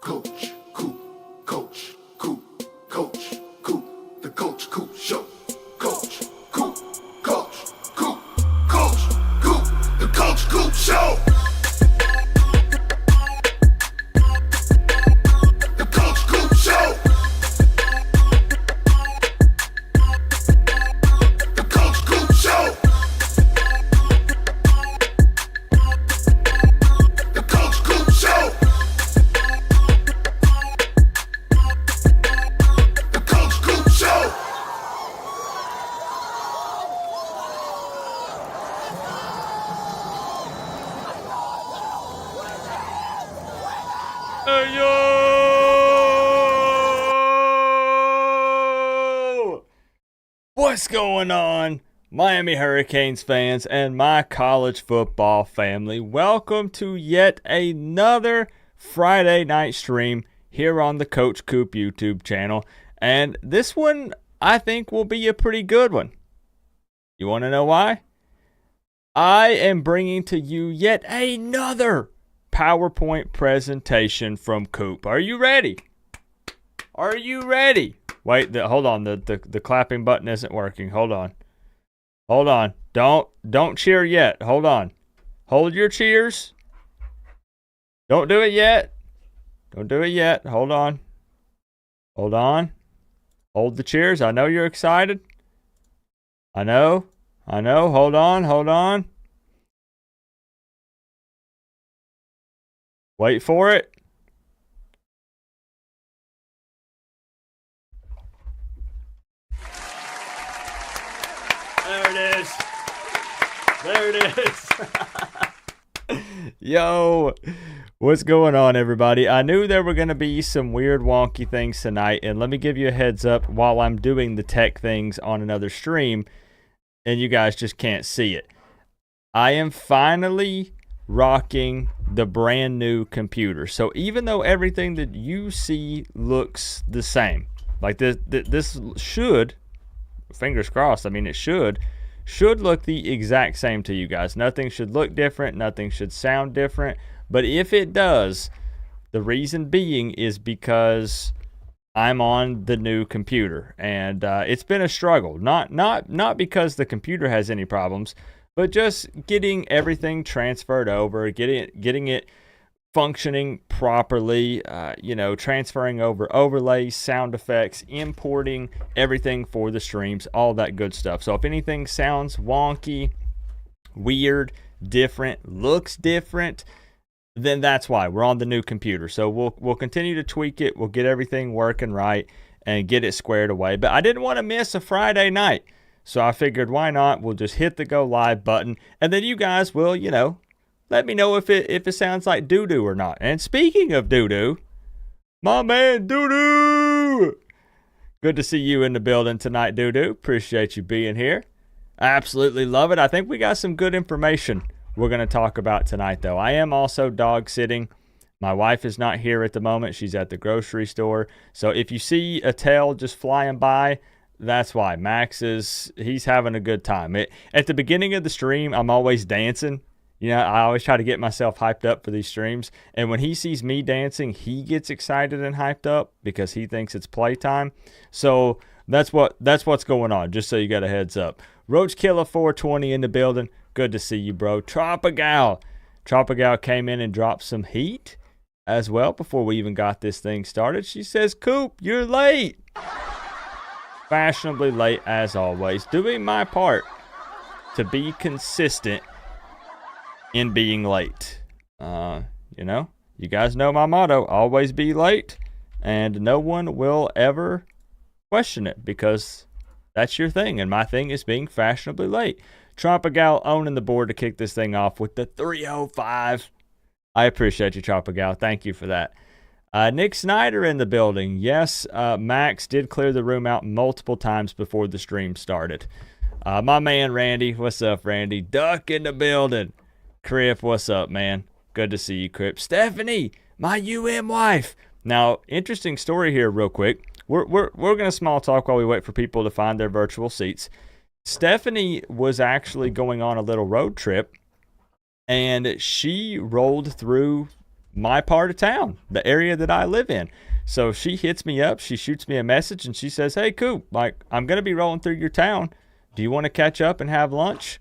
Coach, Coop, Coach, Coop, Coach, Coop, the Coach Coop Show. Coach, Coop, Coach, Coop, Coach, Coop, the Coach Coop Show. The Coach Coop Show. The Coach Coop Show. The Coach Coop Show. The Coach Coop Show. Hey, yo! What's going on, Miami Hurricanes fans and my college football family? Welcome to yet another Friday night stream here on the Coach Coop YouTube channel. And this one, I think, will be a pretty good one. You want to know why? I am bringing to you yet another PowerPoint presentation from Coop. Are you ready? Are you ready? Wait, hold on. The clapping button isn't working. Hold on. Hold on. Don't cheer yet. Hold on. Hold your cheers. Don't do it yet. Don't do it yet. Hold on. Hold on. Hold the cheers. I know you're excited. I know. Hold on. Hold on. Wait for it. There it is. There it is. Yo, what's going on, everybody? I knew there were going to be some weird, wonky things tonight, and let me give you a heads up while I'm doing the tech things on another stream, and you guys just can't see it. I am finally rocking the brand new computer. So even though everything that you see looks the same, like this should, fingers crossed, I mean it should look the exact same to you guys. Nothing should look different, nothing should sound different. But if it does, the reason being is because I'm on the new computer, and it's been a struggle. Not because the computer has any problems, but just getting everything transferred over, getting it functioning properly, transferring over overlays, sound effects, importing everything for the streams, all that good stuff. So if anything sounds wonky, weird, different, looks different, then that's why we're on the new computer. So we'll continue to tweak it. We'll get everything working right and get it squared away. But I didn't want to miss a Friday night. So I figured, why not? We'll just hit the go live button, and then you guys will, let me know if it sounds like doo-doo or not. And speaking of doo-doo, my man Doo-doo! Good to see you in the building tonight, Doo-doo. Appreciate you being here. I absolutely love it. I think we got some good information we're going to talk about tonight, though. I am also dog sitting. My wife is not here at the moment. She's at the grocery store. So if you see a tail just flying by, that's why. Max he's having a good time. At the beginning of the stream, I'm always dancing. I always try to get myself hyped up for these streams. And when he sees me dancing, he gets excited and hyped up because he thinks it's playtime. So that's what's going on, just so you got a heads up. Roach Killer 420 in the building. Good to see you, bro. Tropigal came in and dropped some heat as well before we even got this thing started. She says, Coop, you're late. Fashionably late as always, doing my part to be consistent in being late. You guys know my motto, always be late, and no one will ever question it because that's your thing, and my thing is being fashionably late. Tropigal owning the board to kick this thing off with the 305. I appreciate you, Tropigal. Thank you for that. Nick Snyder in the building. Yes, Max did clear the room out multiple times before the stream started. My man Randy, what's up, Randy? Duck in the building. Crip, what's up, man? Good to see you, Crip. Stephanie, my wife. Now, interesting story here, real quick. We're gonna small talk while we wait for people to find their virtual seats. Stephanie was actually going on a little road trip, and she rolled through my part of town, the area that I live in. So she hits me up, she shoots me a message, and she says, "Hey, Coop, like, I'm going to be rolling through your town. Do you want to catch up and have lunch?"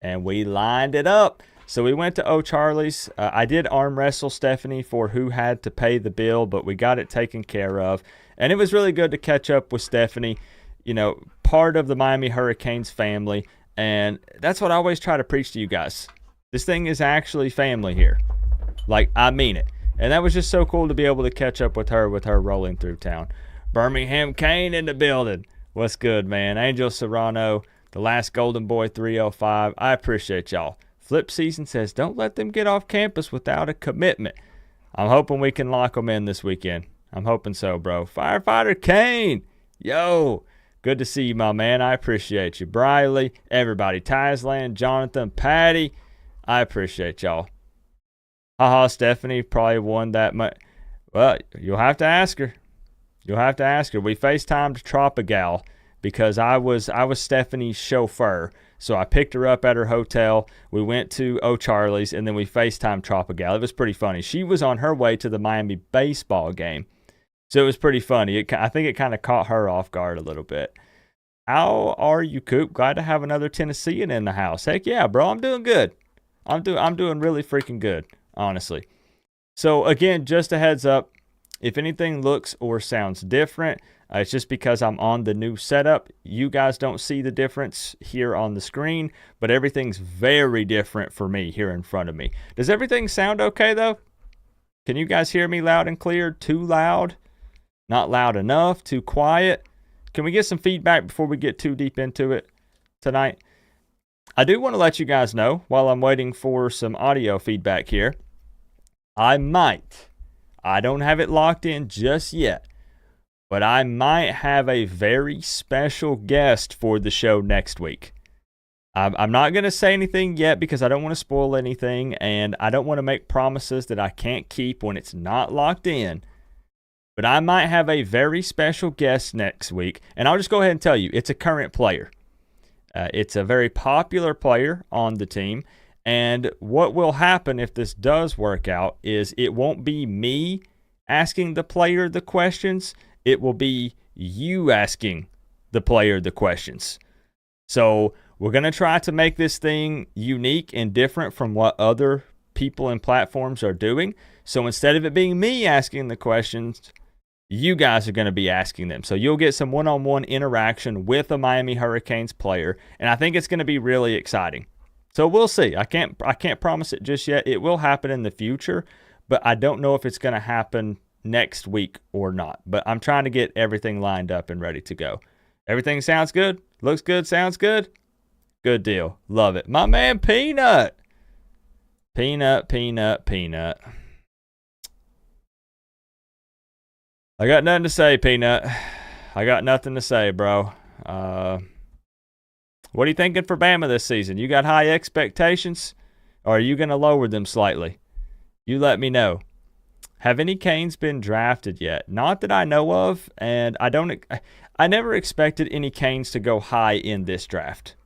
And we lined it up. So we went to O'Charlie's. I did arm wrestle Stephanie for who had to pay the bill, but we got it taken care of. And it was really good to catch up with Stephanie, you know, part of the Miami Hurricanes family. And that's what I always try to preach to you guys. This thing is actually family here. Like, I mean it. And that was just so cool to be able to catch up with her rolling through town. Birmingham Kane in the building. What's good, man? Angel Serrano, the last Golden Boy 305. I appreciate y'all. Flip Season says, don't let them get off campus without a commitment. I'm hoping we can lock them in this weekend. I'm hoping so, bro. Firefighter Kane. Yo. Good to see you, my man. I appreciate you. Briley, everybody. Tysland, Jonathan, Patty. I appreciate y'all. Haha, Stephanie probably won that much. Well, you'll have to ask her. You'll have to ask her. We FaceTimed Tropigal because I was Stephanie's chauffeur. So I picked her up at her hotel. We went to O'Charlie's, and then we FaceTimed Tropigal. It was pretty funny. She was on her way to the Miami baseball game. So it was pretty funny. I think it kind of caught her off guard a little bit. How are you, Coop? Glad to have another Tennessean in the house. Heck yeah, bro. I'm doing good. I'm doing really freaking good, honestly. So again, just a heads up. If anything looks or sounds different, it's just because I'm on the new setup. You guys don't see the difference here on the screen, but everything's very different for me here in front of me. Does everything sound okay, though? Can you guys hear me loud and clear? Too loud? Not loud enough? Too quiet? Can we get some feedback before we get too deep into it tonight? I do want to let you guys know, while I'm waiting for some audio feedback here, I don't have it locked in just yet, but I might have a very special guest for the show next week. I'm not going to say anything yet because I don't want to spoil anything, and I don't want to make promises that I can't keep when it's not locked in. But I might have a very special guest next week, and I'll just go ahead and tell you, it's a current player. It's a very popular player on the team, and what will happen if this does work out is it won't be me asking the player the questions. It will be you asking the player the questions. So we're going to try to make this thing unique and different from what other people and platforms are doing. So instead of it being me asking the questions, you guys are going to be asking them. So you'll get some one-on-one interaction with a Miami Hurricanes player, and I think it's going to be really exciting. So we'll see. I can't promise it just yet. It will happen in the future, but I don't know if it's going to happen next week or not. But I'm trying to get everything lined up and ready to go. Everything sounds good? Looks good? Sounds good? Good deal. Love it. My man Peanut. Peanut. I got nothing to say, Peanut. I got nothing to say, bro. What are you thinking for Bama this season? You got high expectations, or are you going to lower them slightly? You let me know. Have any Canes been drafted yet? Not that I know of, and I never expected any Canes to go high in this draft.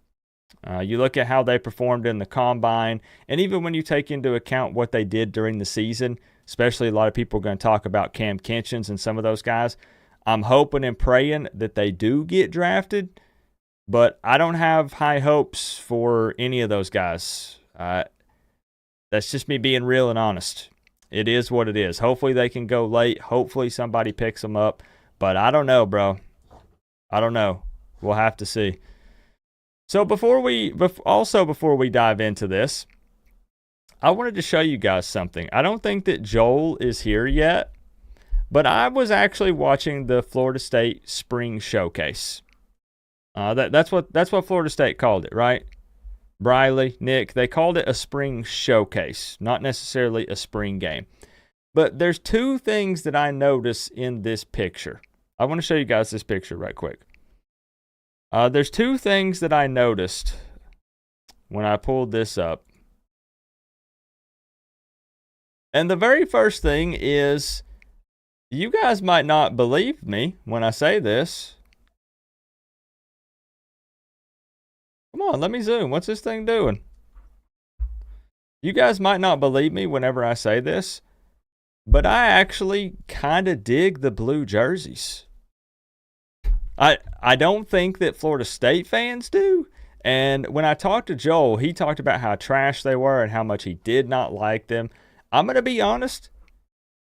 You look at how they performed in the combine, and even when you take into account what they did during the season, especially a lot of people are going to talk about Cam Kinchins and some of those guys. I'm hoping and praying that they do get drafted, but I don't have high hopes for any of those guys. That's just me being real and honest. It is what it is. Hopefully they can go late. Hopefully somebody picks them up, but I don't know, bro. I don't know. We'll have to see. So before we dive into this, I wanted to show you guys something. I don't think that Joel is here yet, but I was actually watching the Florida State Spring Showcase. That's what Florida State called it, right? Briley, Nick, they called it a Spring Showcase, not necessarily a spring game. But there's two things that I notice in this picture. I want to show you guys this picture right quick. There's two things that I noticed when I pulled this up. And the very first thing is, you guys might not believe me when I say this. Come on, let me zoom. What's this thing doing? You guys might not believe me whenever I say this, but I actually kind of dig the blue jerseys. I don't think that Florida State fans do. And when I talked to Joel, he talked about how trash they were and how much he did not like them. I'm gonna be honest.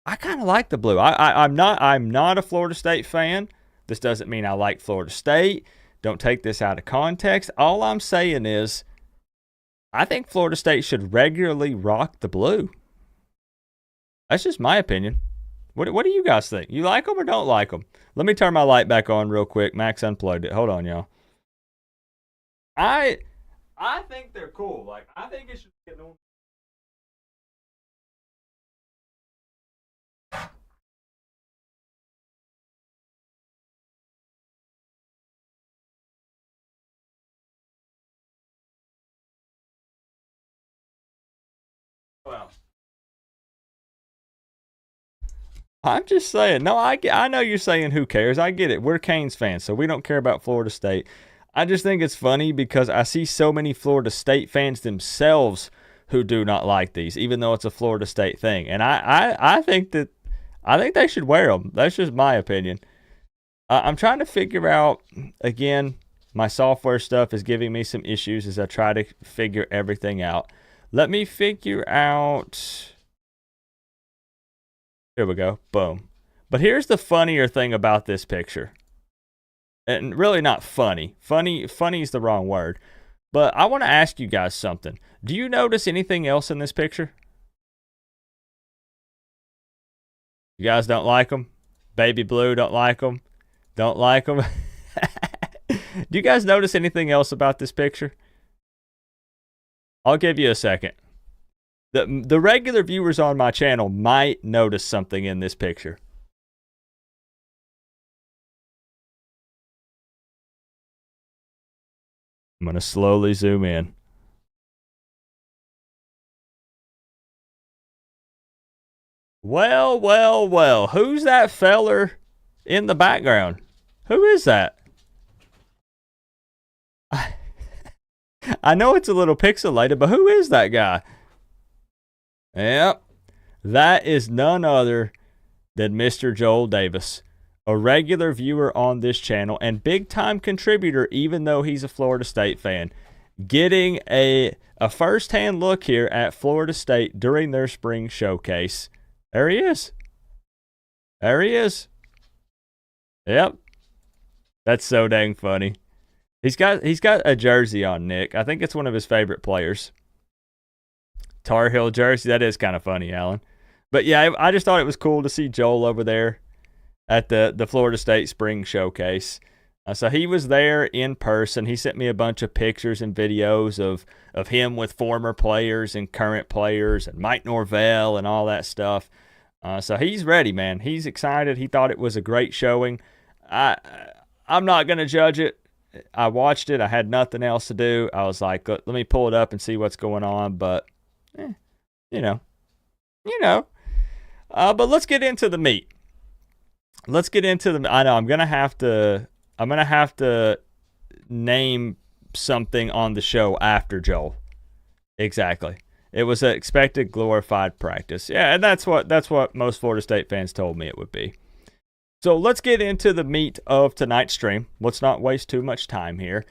I kind of like the blue. I'm not a Florida State fan. This doesn't mean I like Florida State. Don't take this out of context. All I'm saying is, I think Florida State should regularly rock the blue. That's just my opinion. What do you guys think? You like them or don't like them? Let me turn my light back on real quick. Max unplugged it. Hold on, y'all. I think they're cool. Like, I think it should get normal. Well, I'm just saying. No, I know you're saying who cares. I get it. We're Canes fans, so we don't care about Florida State. I just think it's funny because I see so many Florida State fans themselves who do not like these, even though it's a Florida State thing. And I think they should wear them. That's just my opinion. I'm trying to figure out, again, my software stuff is giving me some issues as I try to figure everything out. Let me figure out. Here we go. Boom. But here's the funnier thing about this picture. And really not funny. Funny is the wrong word. But I want to ask you guys something. Do you notice anything else in this picture? You guys don't like them? Baby blue, don't like them? Don't like them? Do you guys notice anything else about this picture? I'll give you a second. The regular viewers on my channel might notice something in this picture. I'm going to slowly zoom in. Well. Who's that feller in the background? Who is that? I know it's a little pixelated, but who is that guy? Yep. That is none other than Mr. Joel Davis, a regular viewer on this channel and big-time contributor, even though he's a Florida State fan, getting a first-hand look here at Florida State during their spring showcase. There he is. There he is. Yep. That's so dang funny. He's got a jersey on, Nick. I think it's one of his favorite players. Tar Heel jersey. That is kind of funny, Alan. But yeah, I just thought it was cool to see Joel over there at the Florida State Spring Showcase. So he was there in person. He sent me a bunch of pictures and videos of him with former players and current players and Mike Norvell and all that stuff. So he's ready, man. He's excited. He thought it was a great showing. I'm not going to judge it. I watched it. I had nothing else to do. I was like, let me pull it up and see what's going on. But, you know. But let's get into the meat. I know I'm gonna have to name something on the show after Joel. Exactly. It was an expected glorified practice. Yeah, and that's what most Florida State fans told me it would be. So let's get into the meat of tonight's stream. Let's not waste too much time here.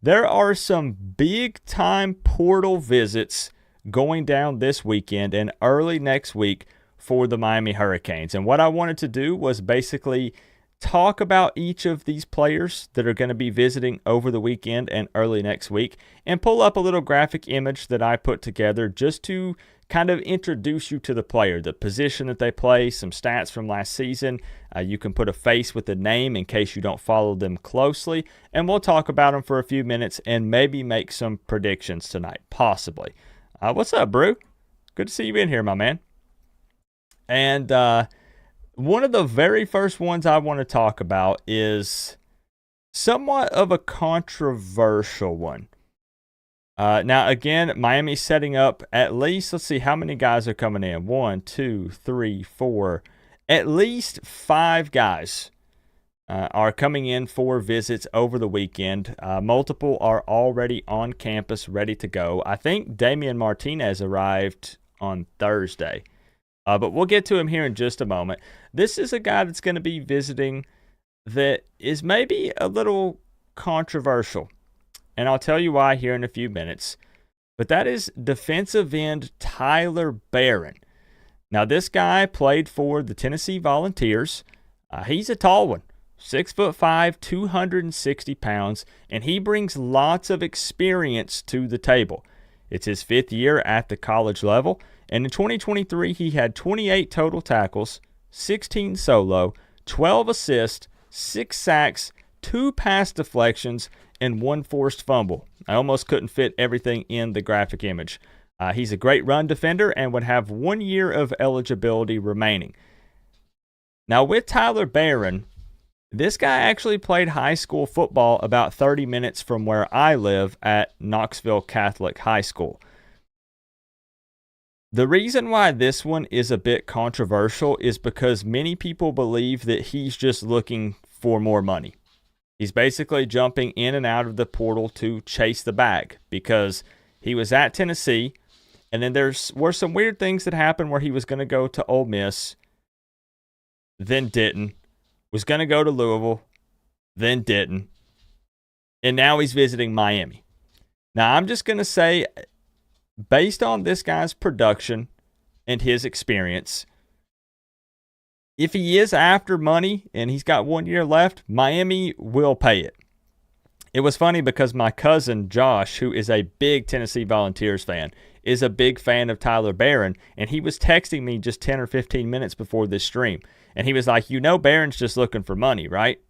There are some big-time portal visits going down this weekend and early next week for the Miami Hurricanes. And what I wanted to do was basically talk about each of these players that are going to be visiting over the weekend and early next week and pull up a little graphic image that I put together just to kind of introduce you to the player, the position that they play, some stats from last season. You can put a face with a name in case you don't follow them closely, and we'll talk about them for a few minutes and maybe make some predictions tonight, possibly. What's up, Brew? Good to see you in here, my man. And one of the very first ones I want to talk about is somewhat of a controversial one. Now, again, Miami's setting up at least, let's see, how many guys are coming in? 1, 2, 3, 4. At least 5 guys are coming in for visits over the weekend. Multiple are already on campus, ready to go. I think Damian Martinez arrived on Thursday. But we'll get to him here in just a moment. This is a guy that's going to be visiting that is maybe a little controversial, and I'll tell you why here in a few minutes. But that is defensive end Tyler Barron. Now, this guy played for the Tennessee Volunteers. He's a tall one, 6'5", 260 pounds, and he brings lots of experience to the table. It's his 5th year at the college level, and in 2023, he had 28 total tackles, 16 solo, 12 assists, 6 sacks, 2 pass deflections, and 1 forced fumble. I almost couldn't fit everything in the graphic image. He's a great run defender and would have 1 year of eligibility remaining. Now, with Tyler Barron, this guy actually played high school football about 30 minutes from where I live at Knoxville Catholic High School. The reason why this one is a bit controversial is because many people believe that he's just looking for more money. He's basically jumping in and out of the portal to chase the bag because he was at Tennessee, and then were some weird things that happened where he was going to go to Ole Miss, then didn't, was going to go to Louisville, then didn't, and now he's visiting Miami. Now, I'm just going to say, based on this guy's production and his experience, if he is after money and he's got 1 year left, Miami will pay it. It was funny because my cousin Josh, who is a big Tennessee Volunteers fan, is a big fan of Tyler Barron, and he was texting me just 10 or 15 minutes before this stream. And he was like, Barron's just looking for money, right?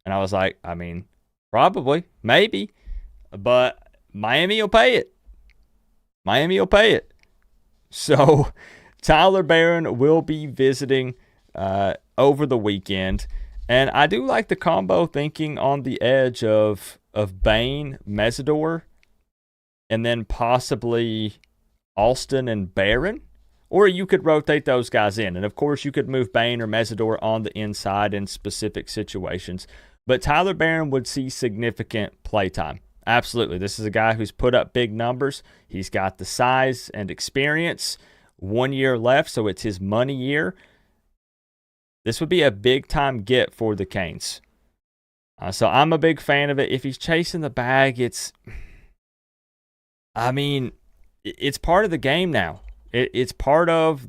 And I was like, I mean, probably, maybe, but Miami will pay it. Miami will pay it. So Tyler Barron will be visiting over the weekend. And I do like the combo thinking on the edge of Bain, Mesidor, and then possibly Alston and Barron. Or you could rotate those guys in. And, of course, you could move Bain or Mesidor on the inside in specific situations. But Tyler Barron would see significant playtime. Absolutely. This is a guy who's put up big numbers. He's got the size and experience. 1 year left, so it's his money year. This would be a big-time get for the Canes. So I'm a big fan of it. If he's chasing the bag, it's part of the game now. It's part of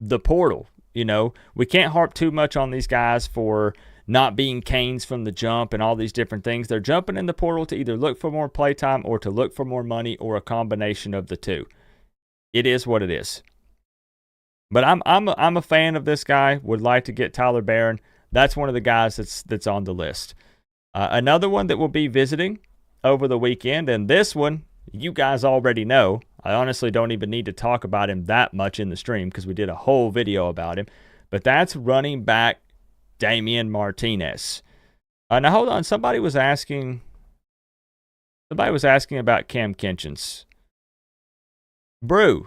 the portal. We can't harp too much on these guys for not being Canes from the jump and all these different things. They're jumping in the portal to either look for more playtime or to look for more money or a combination of the two. It is what it is. But I'm a fan of this guy. Would like to get Tyler Barron. That's one of the guys that's on the list. Another one that will be visiting over the weekend, and this one you guys already know. I honestly don't even need to talk about him that much in the stream because we did a whole video about him. But that's running back Damian Martinez. Now hold on. Somebody was asking about Cam Kinchens. Brew,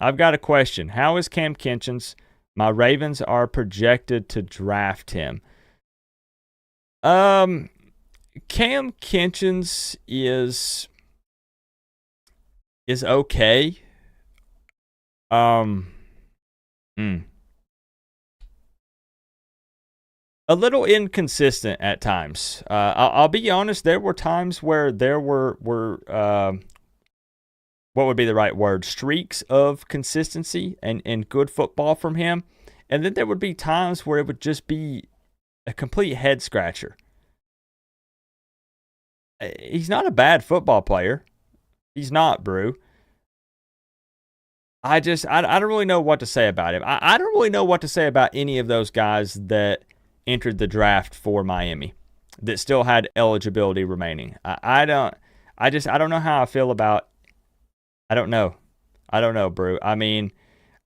I've got a question. How is Cam Kinchens? My Ravens are projected to draft him. Cam Kinchens is okay. A little inconsistent at times. I'll be honest. There were times where there were what would be the right word? Streaks of consistency and good football from him. And then there would be times where it would just be a complete head scratcher. He's not a bad football player. He's not, Brew. I don't really know what to say about him. I don't really know what to say about any of those guys that entered the draft for Miami that still had eligibility remaining. I don't know how I feel about. I don't know, Brew. I mean,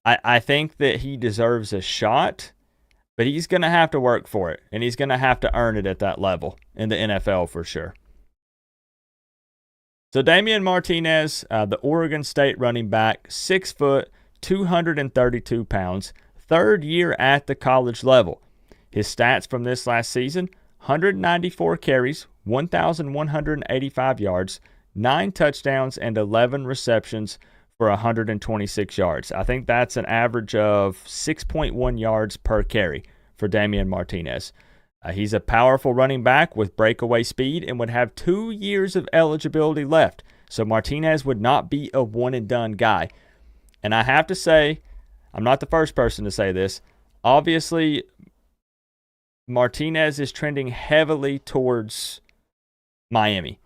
I think that he deserves a shot, but he's going to have to work for it, and he's going to have to earn it at that level in the NFL for sure. So Damian Martinez, the Oregon State running back, 6 foot, 232 pounds, 3rd year at the college level. His stats from this last season, 194 carries, 1,185 yards, 9 touchdowns, and 11 receptions for 126 yards. I think that's an average of 6.1 yards per carry for Damian Martinez. He's a powerful running back with breakaway speed and would have 2 years of eligibility left. So Martinez would not be a one-and-done guy. And I have to say, I'm not the first person to say this. Obviously, Martinez is trending heavily towards Miami.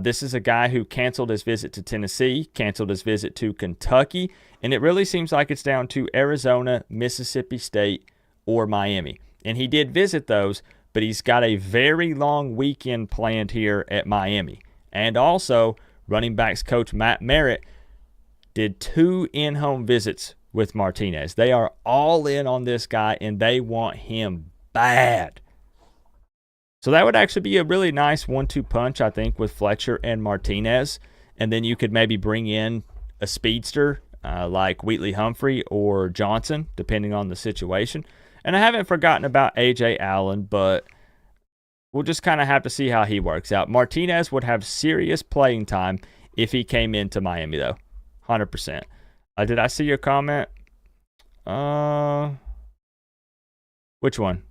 This is a guy who canceled his visit to Tennessee, canceled his visit to Kentucky, and it really seems like it's down to Arizona, Mississippi State, or Miami. And he did visit those, but he's got a very long weekend planned here at Miami. And also, running backs coach Matt Merritt did 2 in-home visits with Martinez. They are all in on this guy, and they want him bad. So that would actually be a really nice 1-2 punch, I think, with Fletcher and Martinez. And then you could maybe bring in a speedster like Wheatley Humphrey or Johnson, depending on the situation. And I haven't forgotten about A.J. Allen, but we'll just kind of have to see how he works out. Martinez would have serious playing time if he came into Miami, though. 100%. Did I see your comment? Which one?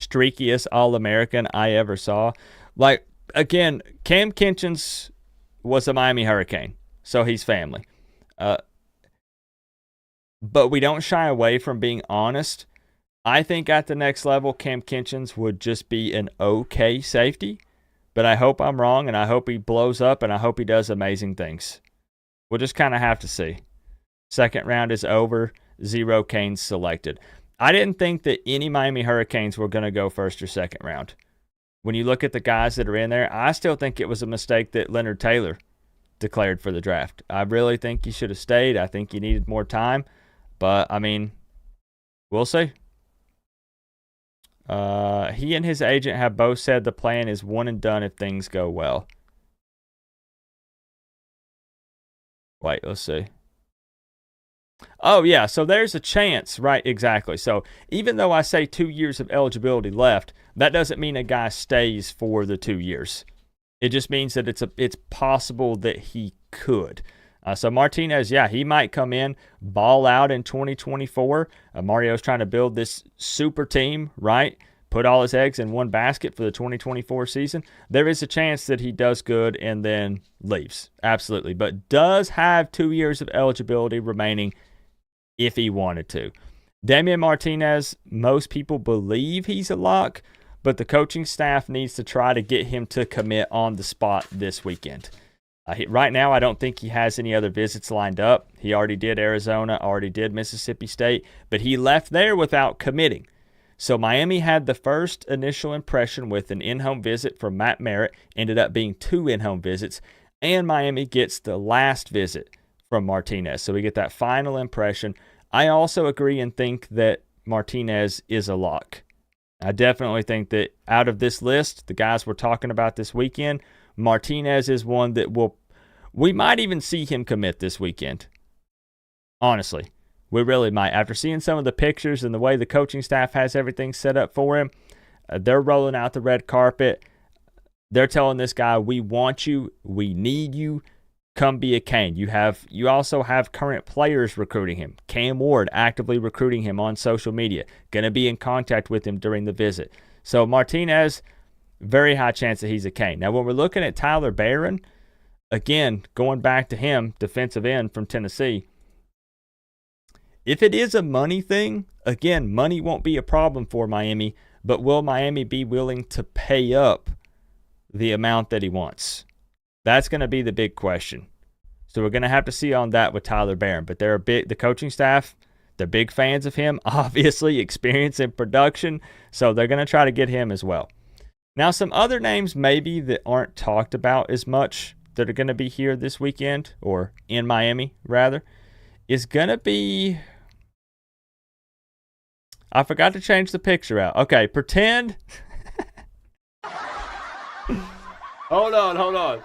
Streakiest All-American I ever saw. Like, again, Cam Kinchens was a Miami Hurricane, so he's family. But we don't shy away from being honest. I think at the next level, Cam Kinchens would just be an okay safety. But I hope I'm wrong, and I hope he blows up, and I hope he does amazing things. We'll just kind of have to see. Second round is over. 0 Canes selected. I didn't think that any Miami Hurricanes were going to go first or second round. When you look at the guys that are in there, I still think it was a mistake that Leonard Taylor declared for the draft. I really think he should have stayed. I think he needed more time. But, I mean, we'll see. He and his agent have both said the plan is one and done if things go well. Wait, let's see. Oh, yeah, so there's a chance, right? Exactly. So even though I say 2 years of eligibility left, that doesn't mean a guy stays for the 2 years. It just means that it's possible that he could. So Martinez, yeah, he might come in, ball out in 2024. Mario's trying to build this super team, right? Put all his eggs in one basket for the 2024 season. There is a chance that he does good and then leaves. Absolutely. But does have 2 years of eligibility remaining if he wanted to. Damian Martinez, most people believe he's a lock, but the coaching staff needs to try to get him to commit on the spot this weekend. Right now, I don't think he has any other visits lined up. He already did Arizona, already did Mississippi State, but he left there without committing. So Miami had the first initial impression with an in-home visit from Matt Merritt, ended up being 2 in-home visits, and Miami gets the last visit from Martinez. So we get that final impression. I also agree and think that Martinez is a lock. I definitely think that out of this list, the guys we're talking about this weekend, Martinez is one that we might even see him commit this weekend. Honestly, we really might. After seeing some of the pictures and the way the coaching staff has everything set up for him, they're rolling out the red carpet. They're telling this guy, we want you, we need you, come be a Cane. You also have current players recruiting him. Cam Ward actively recruiting him on social media, going to be in contact with him during the visit. So Martinez, very high chance that he's a Cane. Now, when we're looking at Tyler Barron, again, going back to him, defensive end from Tennessee, if it is a money thing, again, money won't be a problem for Miami, but will Miami be willing to pay up the amount that he wants? That's going to be the big question. So we're going to have to see on that with Tyler Barron. But the coaching staff, they're big fans of him, obviously, experience in production, so they're going to try to get him as well. Now, some other names maybe that aren't talked about as much that are going to be here this weekend, or in Miami, rather, is going to be... I forgot to change the picture out. Okay, pretend... Hold on.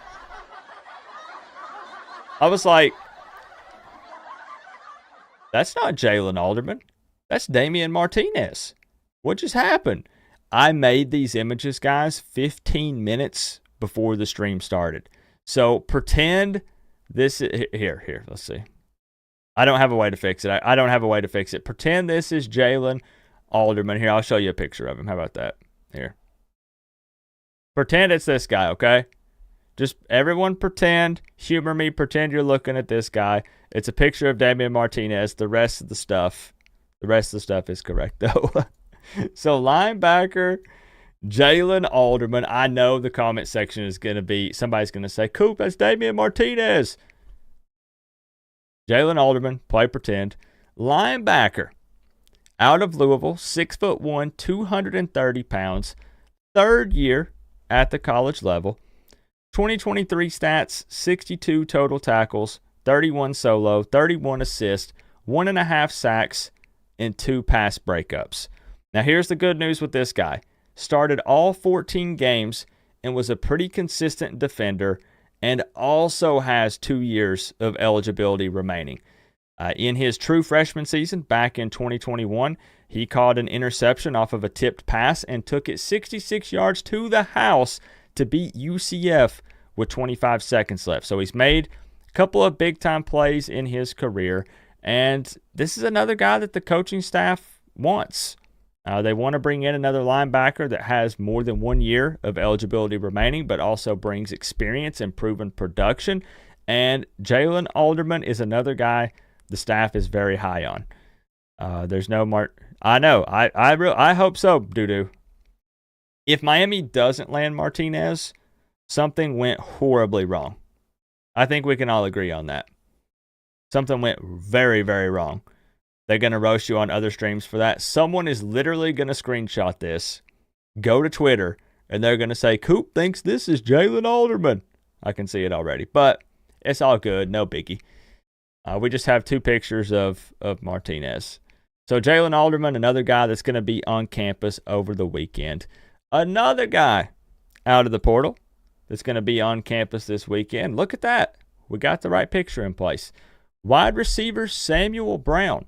I was like, that's not Jalen Alderman. That's Damian Martinez. What just happened? I made these images, guys, 15 minutes before the stream started. So pretend this is, here, let's see. I don't have a way to fix it. I don't have a way to fix it. Pretend this is Jalen Alderman. Here, I'll show you a picture of him. How about that? Here. Pretend it's this guy, okay? Just everyone pretend, humor me, pretend you're looking at this guy. It's a picture of Damian Martinez. The rest of the stuff is correct, though. So linebacker Jalen Alderman. I know the comment section is going to be, somebody's going to say, Coop, that's Damian Martinez. Jalen Alderman, play pretend. Linebacker out of Louisville, 6'1", 230 pounds, third year at the college level. 2023 stats, 62 total tackles, 31 solo, 31 assists, 1.5 sacks, and 2 pass breakups. Now here's the good news with this guy. Started all 14 games and was a pretty consistent defender, and also has 2 years of eligibility remaining. In his true freshman season back in 2021, he caught an interception off of a tipped pass and took it 66 yards to the house to beat UCF with 25 seconds left. So he's made a couple of big-time plays in his career, and this is another guy that the coaching staff wants. They want to bring in another linebacker that has more than 1 year of eligibility remaining, but also brings experience and proven production. And Jalen Alderman is another guy the staff is very high on. There's no I know. I hope so, doo-doo. If Miami doesn't land Martinez, something went horribly wrong. I think we can all agree on that. Something went very, very wrong. They're going to roast you on other streams for that. Someone is literally going to screenshot this, go to Twitter, and they're going to say, Coop thinks this is Jalen Alderman. I can see it already, but it's all good. No biggie. We just have 2 pictures of Martinez. So Jalen Alderman, another guy that's going to be on campus over the weekend. Another guy out of the portal that's going to be on campus this weekend. Look at that. We got the right picture in place. Wide receiver Samuel Brown.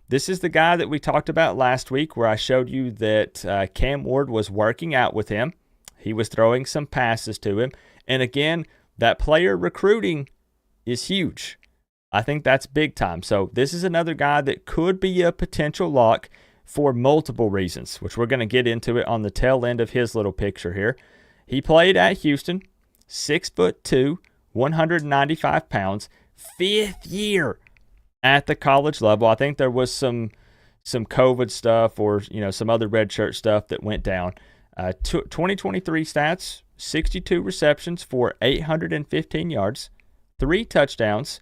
This is the guy that we talked about last week where I showed you that Cam Ward was working out with him. He was throwing some passes to him. And again, that player recruiting is huge. I think that's big time. So this is another guy that could be a potential lock for multiple reasons, which we're going to get into it on the tail end of his little picture here. He played at Houston, 6'2", 195 pounds, 5th year at the college level. I think there was some COVID stuff or some other red shirt stuff that went down. 2023 stats, 62 receptions for 815 yards, 3 touchdowns,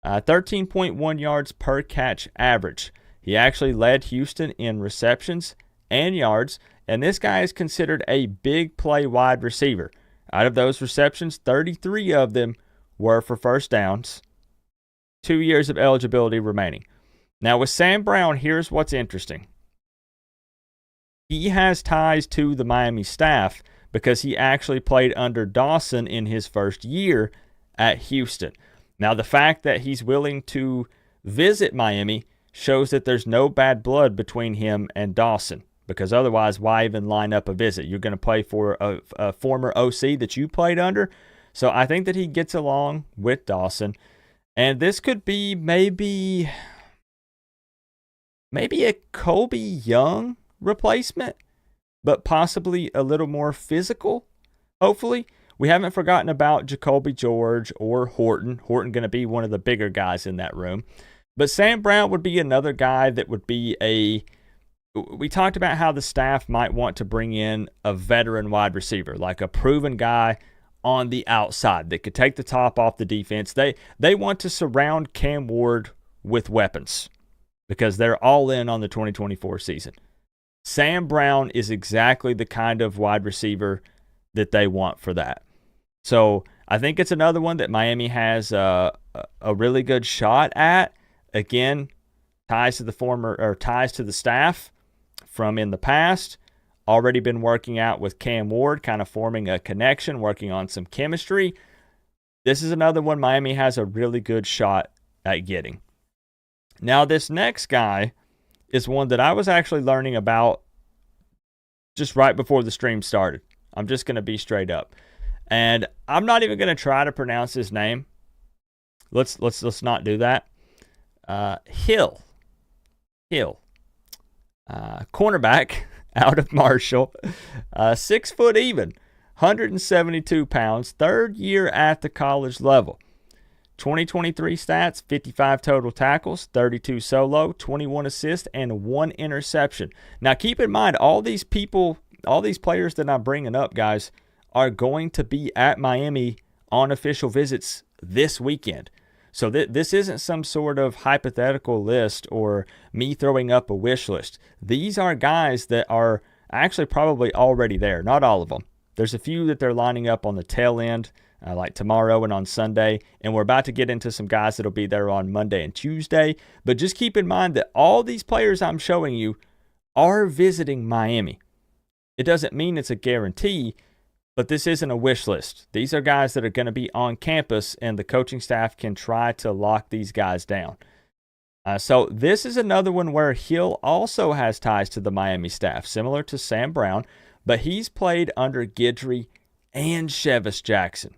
13.1 yards per catch average. He actually led Houston in receptions and yards, and this guy is considered a big play wide receiver. Out of those receptions, 33 of them were for first downs. 2 years of eligibility remaining. Now with Sam Brown, here's what's interesting. He has ties to the Miami staff because he actually played under Dawson in his first year at Houston. Now the fact that he's willing to visit Miami shows that there's no bad blood between him and Dawson, because otherwise why even line up a visit? You're going to play for a former OC that you played under. So I think that he gets along with Dawson. And this could be maybe a Kobe Young replacement, but possibly a little more physical, hopefully. We haven't forgotten about Jacoby George or Horton. Horton going to be one of the bigger guys in that room. But Sam Brown would be another guy that would be we talked about how the staff might want to bring in a veteran wide receiver, like a proven guy on the outside that could take the top off the defense. They want to surround Cam Ward with weapons because they're all in on the 2024 season. Sam Brown is exactly the kind of wide receiver that they want for that. So I think it's another one that Miami has a really good shot at. Again, ties to the staff from in the past. Already been working out with Cam Ward, kind of forming a connection, working on some chemistry. This is another one Miami has a really good shot at getting. Now, this next guy is one that I was actually learning about just right before the stream started. I'm just going to be straight up. And I'm not even going to try to pronounce his name. Let's not do that. Hill, cornerback out of Marshall, 6 foot even, 172 pounds, third year at the college level. 2023 stats, 55 total tackles, 32 solo, 21 assists, and 1 interception. Now keep in mind, all these players that I'm bringing up, guys, are going to be at Miami on official visits this weekend. So this isn't some sort of hypothetical list or me throwing up a wish list. These are guys that are actually probably already there. Not all of them. There's a few that they're lining up on the tail end, like tomorrow and on Sunday. And we're about to get into some guys that'll be there on Monday and Tuesday. But just keep in mind that all these players I'm showing you are visiting Miami. It doesn't mean it's a guarantee, but this isn't a wish list. These are guys that are going to be on campus, and the coaching staff can try to lock these guys down. So this is another one where Hill also has ties to the Miami staff, similar to Sam Brown, but he's played under Guidry and Chevis Jackson.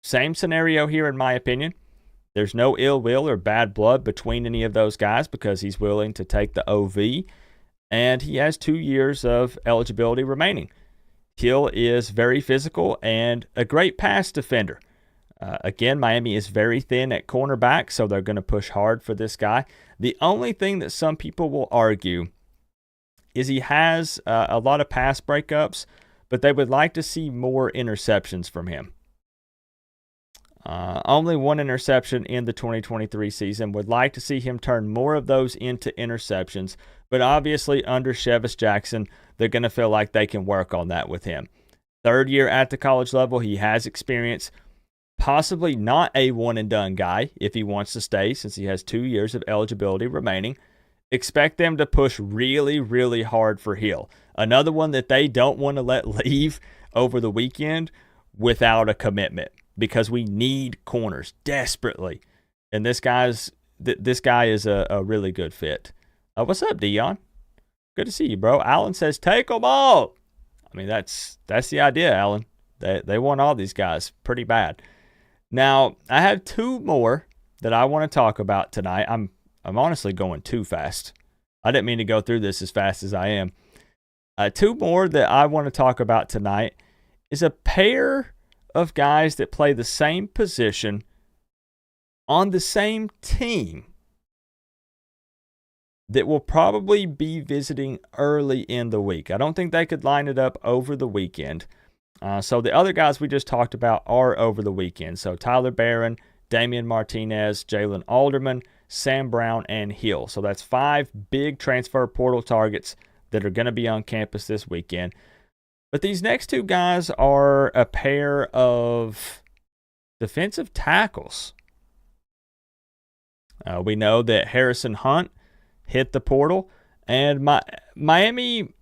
Same scenario here, in my opinion. There's no ill will or bad blood between any of those guys because he's willing to take the OV, and he has 2 years of eligibility remaining. Hill is very physical and a great pass defender. Again, Miami is very thin at cornerback, so they're going to push hard for this guy. The only thing that some people will argue is he has a lot of pass breakups, but they would like to see more interceptions from him. Only 1 interception in the 2023 season. Would like to see him turn more of those into interceptions, but obviously under Chevis Jackson, they're going to feel like they can work on that with him. Third year at the college level, he has experience. Possibly not a one-and-done guy if he wants to stay, since he has 2 years of eligibility remaining. Expect them to push really, really hard for Hill. Another one that they don't want to let leave over the weekend without a commitment, because we need corners desperately. And this guy is a really good fit. What's up, Dion? Good to see you, bro. Alan says, take them all. I mean, that's the idea, Alan. They want all these guys pretty bad. Now, I have 2 more that I want to talk about tonight. I'm honestly going too fast. I didn't mean to go through this as fast as I am. 2 more that I want to talk about tonight is a pair of guys that play the same position on the same team that will probably be visiting early in the week. I don't think they could line it up over the weekend. So the other guys we just talked about are over the weekend. So Tyler Barron, Damian Martinez, Jalen Alderman, Sam Brown, and Hill. So that's 5 big transfer portal targets that are going to be on campus this weekend. But these next 2 guys are a pair of defensive tackles. We know that Harrison Hunt hit the portal, and Miami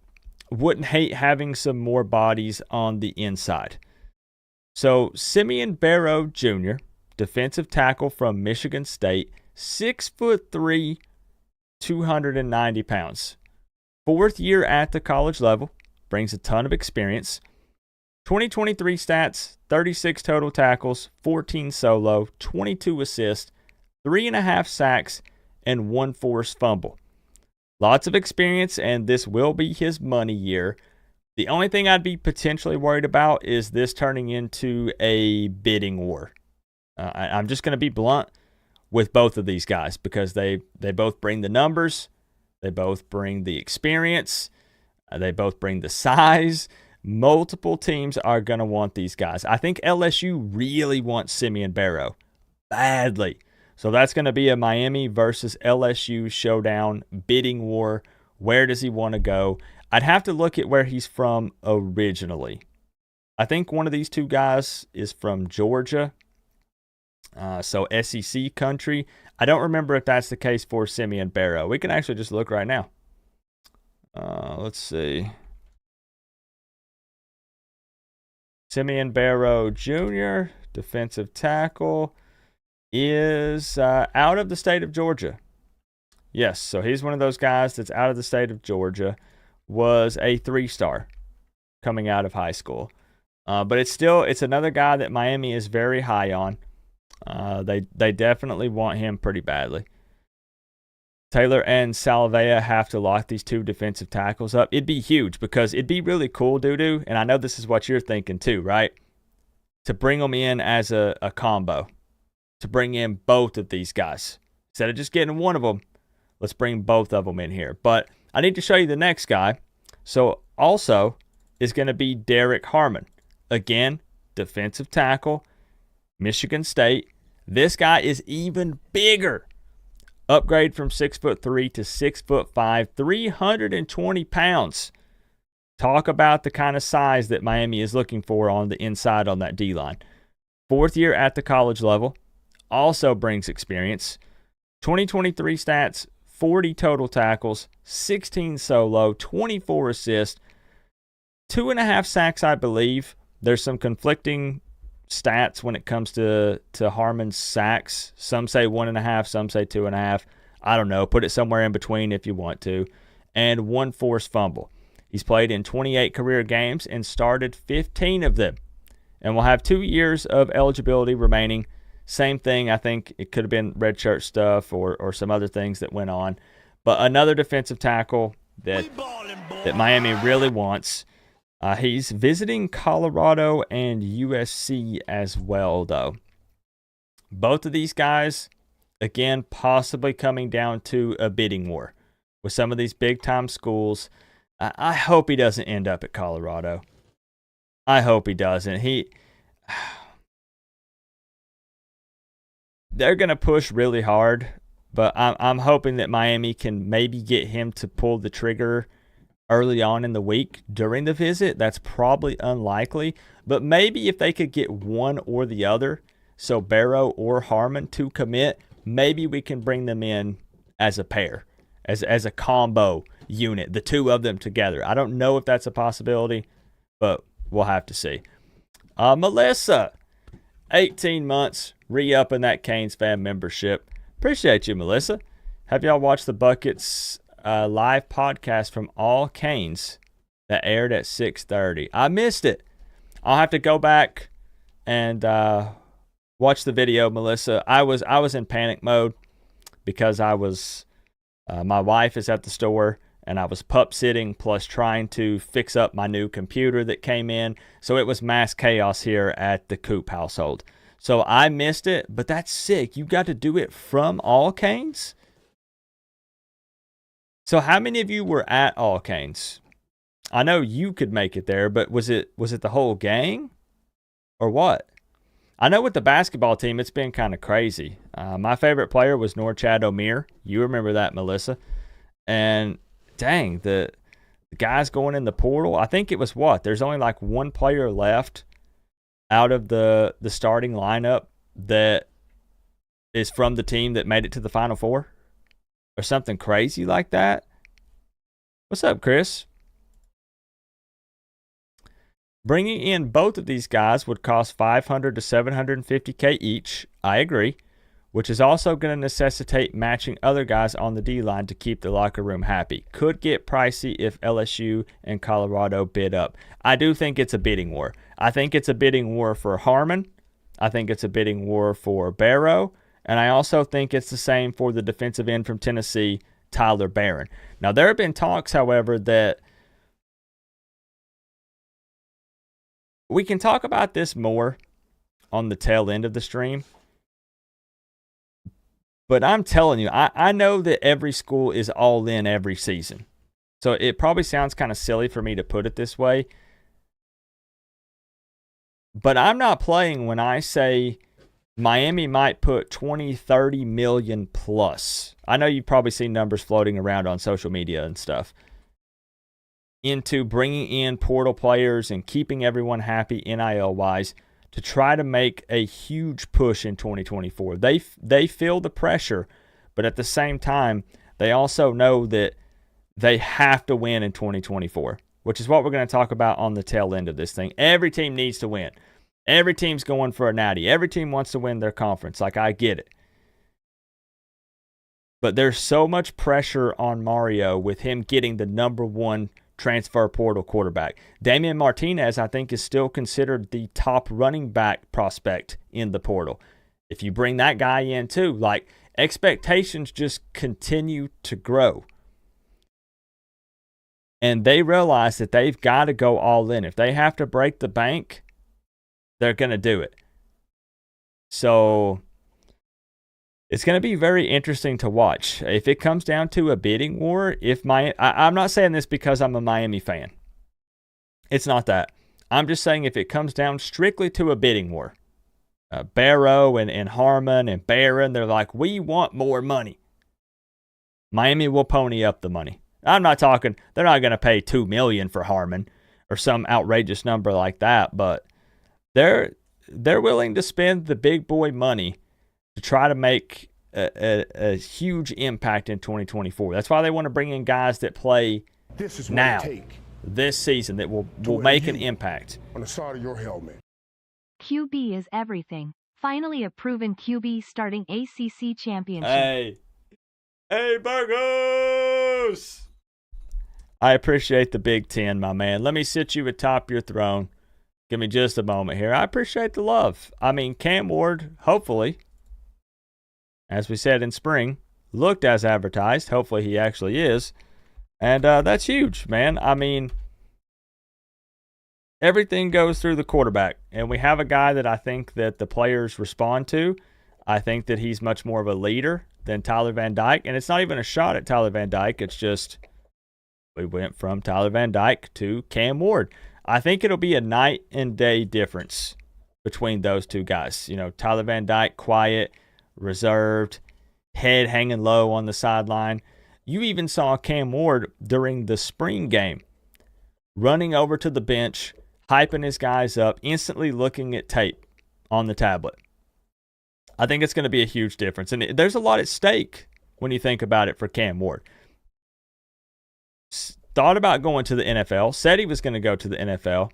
wouldn't hate having some more bodies on the inside. So Simeon Barrow Jr., defensive tackle from Michigan State, 6'3", 290 pounds. 4th year at the college level, brings a ton of experience. 2023 stats, 36 total tackles, 14 solo, 22 assists, 3.5 sacks, and 1 forced fumble. Lots of experience, and this will be his money year. The only thing I'd be potentially worried about is this turning into a bidding war. I'm just going to be blunt with both of these guys because they both bring the numbers, they both bring the experience, they both bring the size. Multiple teams are going to want these guys. I think LSU really wants Simeon Barrow badly. So that's going to be a Miami versus LSU showdown, bidding war. Where does he want to go? I'd have to look at where he's from originally. I think one of these 2 guys is from Georgia, so SEC country. I don't remember if that's the case for Simeon Barrow. We can actually just look right now. Let's see. Simeon Barrow Jr., defensive tackle, is out of the state of Georgia. Yes, so he's one of those guys that's out of the state of Georgia, was a 3-star coming out of high school. But it's another guy that Miami is very high on. They definitely want him pretty badly. Taylor and Salavea have to lock these two defensive tackles up. It'd be huge because it'd be really cool, Doo-Doo, and I know this is what you're thinking too, right? To bring them in as a combo. To bring in both of these guys. Instead of just getting one of them, let's bring both of them in here. But I need to show you the next guy. So also is going to be Derek Harmon. Again, defensive tackle, Michigan State. This guy is even bigger. Upgrade from 6'3" to 6'5", 320 pounds. Talk about the kind of size that Miami is looking for on the inside on that D-line. 4th year at the college level. Also brings experience. 2023 stats, 40 total tackles, 16 solo, 24 assists, 2.5 sacks, I believe. There's some conflicting stats when it comes to Harmon's sacks. Some say 1.5, some say 2.5. I don't know. Put it somewhere in between if you want to. And 1 forced fumble. He's played in 28 career games and started 15 of them. And will have 2 years of eligibility remaining. Same thing. I think it could have been redshirt stuff or some other things that went on. But another defensive tackle that Miami really wants. He's visiting Colorado and USC as well, though. Both of these guys, again, possibly coming down to a bidding war with some of these big-time schools. I hope he doesn't end up at Colorado. I hope he doesn't. They're going to push really hard, but I'm hoping that Miami can maybe get him to pull the trigger early on in the week during the visit. That's probably unlikely, but maybe if they could get one or the other, so Barrow or Harmon to commit, maybe we can bring them in as a pair, as a combo unit, the two of them together. I don't know if that's a possibility, but we'll have to see. Melissa, 18 months, re-upping that Canes fan membership. Appreciate you, Melissa. Have y'all watched the Buckets live podcast from All Canes that aired at 6:30? I missed it. I'll have to go back and watch the video, Melissa. I was in panic mode because I was my wife is at the store and I was pup sitting plus trying to fix up my new computer that came in. So it was mass chaos here at the Coop household. So I missed it, but that's sick. You got to do it from All Canes? So how many of you were at All Canes? I know you could make it there, but was it the whole gang or what? I know with the basketball team, it's been kind of crazy. My favorite player was Norchad O'Meara. You remember that, Melissa. And dang, the guys going in the portal, I think it was what? There's only like one player left out of the starting lineup that is from the team that made it to the Final Four or something crazy like that. What's up, Chris? Bringing in both of these guys would cost $500 to $750K each. I agree. Which is also going to necessitate matching other guys on the D-line to keep the locker room happy. Could get pricey if LSU and Colorado bid up. I do think it's a bidding war. I think it's a bidding war for Harmon. I think it's a bidding war for Barrow. And I also think it's the same for the defensive end from Tennessee, Tyler Barron. Now, there have been talks, however, that we can talk about this more on the tail end of the stream. But I'm telling you, I know that every school is all in every season. So it probably sounds kind of silly for me to put it this way. But I'm not playing when I say Miami might put 20, 30 million plus. I know you've probably seen numbers floating around on social media and stuff. Into bringing in portal players and keeping everyone happy NIL-wise to try to make a huge push in 2024. They feel the pressure, but at the same time, they also know that they have to win in 2024, which is what we're going to talk about on the tail end of this thing. Every team needs to win. Every team's going for a natty. Every team wants to win their conference. Like, I get it. But there's so much pressure on Mario with him getting the number one transfer portal quarterback. Damian Martinez, I think, is still considered the top running back prospect in the portal. If you bring that guy in too, like, expectations just continue to grow. And they realize that they've got to go all in. If they have to break the bank, they're going to do it. So it's going to be very interesting to watch. If it comes down to a bidding war, I'm not saying this because I'm a Miami fan. It's not that. I'm just saying if it comes down strictly to a bidding war, Barrow and Harmon and Barron, they're like, we want more money. Miami will pony up the money. I'm not talking, they're not going to pay $2 million for Harmon or some outrageous number like that, but they're willing to spend the big boy money to try to make a huge impact in 2024. That's why they want to bring in guys that play this season, that will make an impact. On the side of your helmet. QB is everything. Finally a proven QB starting ACC championship. Hey, Burgos! I appreciate the Big Ten, my man. Let me sit you atop your throne. Give me just a moment here. I appreciate the love. I mean, Cam Ward, hopefully, as we said in spring, looked as advertised. Hopefully he actually is. And that's huge, man. I mean, everything goes through the quarterback. And we have a guy that I think that the players respond to. I think that he's much more of a leader than Tyler Van Dyke. And it's not even a shot at Tyler Van Dyke. It's just we went from Tyler Van Dyke to Cam Ward. I think it'll be a night and day difference between those two guys. You know, Tyler Van Dyke, quiet, reserved, head hanging low on the sideline. You even saw Cam Ward during the spring game running over to the bench, hyping his guys up, instantly looking at tape on the tablet. I think it's going to be a huge difference. And there's a lot at stake when you think about it for Cam Ward. Thought about going to the NFL, said he was going to go to the NFL,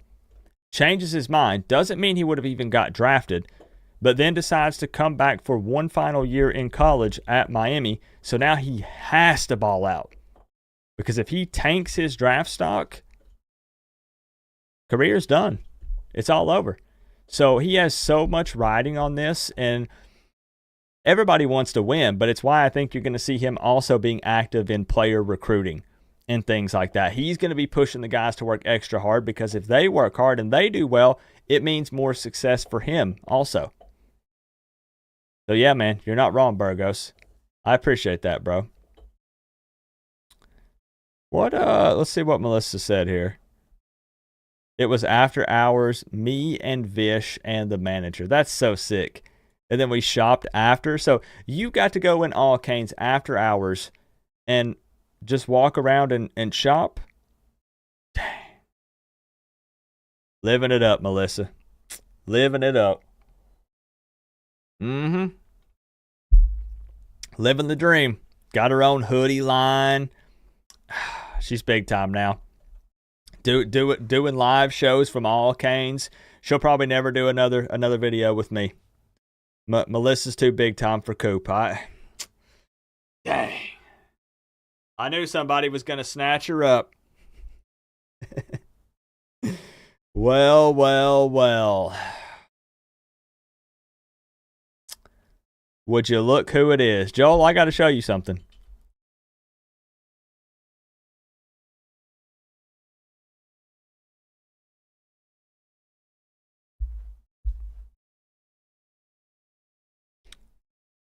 changes his mind, doesn't mean he would have even got drafted, but then decides to come back for one final year in college at Miami. So now he has to ball out. Because if he tanks his draft stock, career's done. It's all over. So he has so much riding on this, and everybody wants to win, but it's why I think you're going to see him also being active in player recruiting and things like that. He's going to be pushing the guys to work extra hard, because if they work hard and they do well, it means more success for him also. So yeah, man, you're not wrong, Burgos. I appreciate that, bro. Let's see what Melissa said here. It was after hours, me and Vish and the manager. That's so sick. And then we shopped after. So you got to go in All Canes after hours and just walk around and shop. Dang. Living it up, Melissa. Living it up. Living the dream. Got her own hoodie line. She's big time now. Doing live shows from All Canes. She'll probably never do another video with me. Melissa's too big time for Coop. Dang. I knew somebody was going to snatch her up. Well. Would you look who it is? Joel, I got to show you something.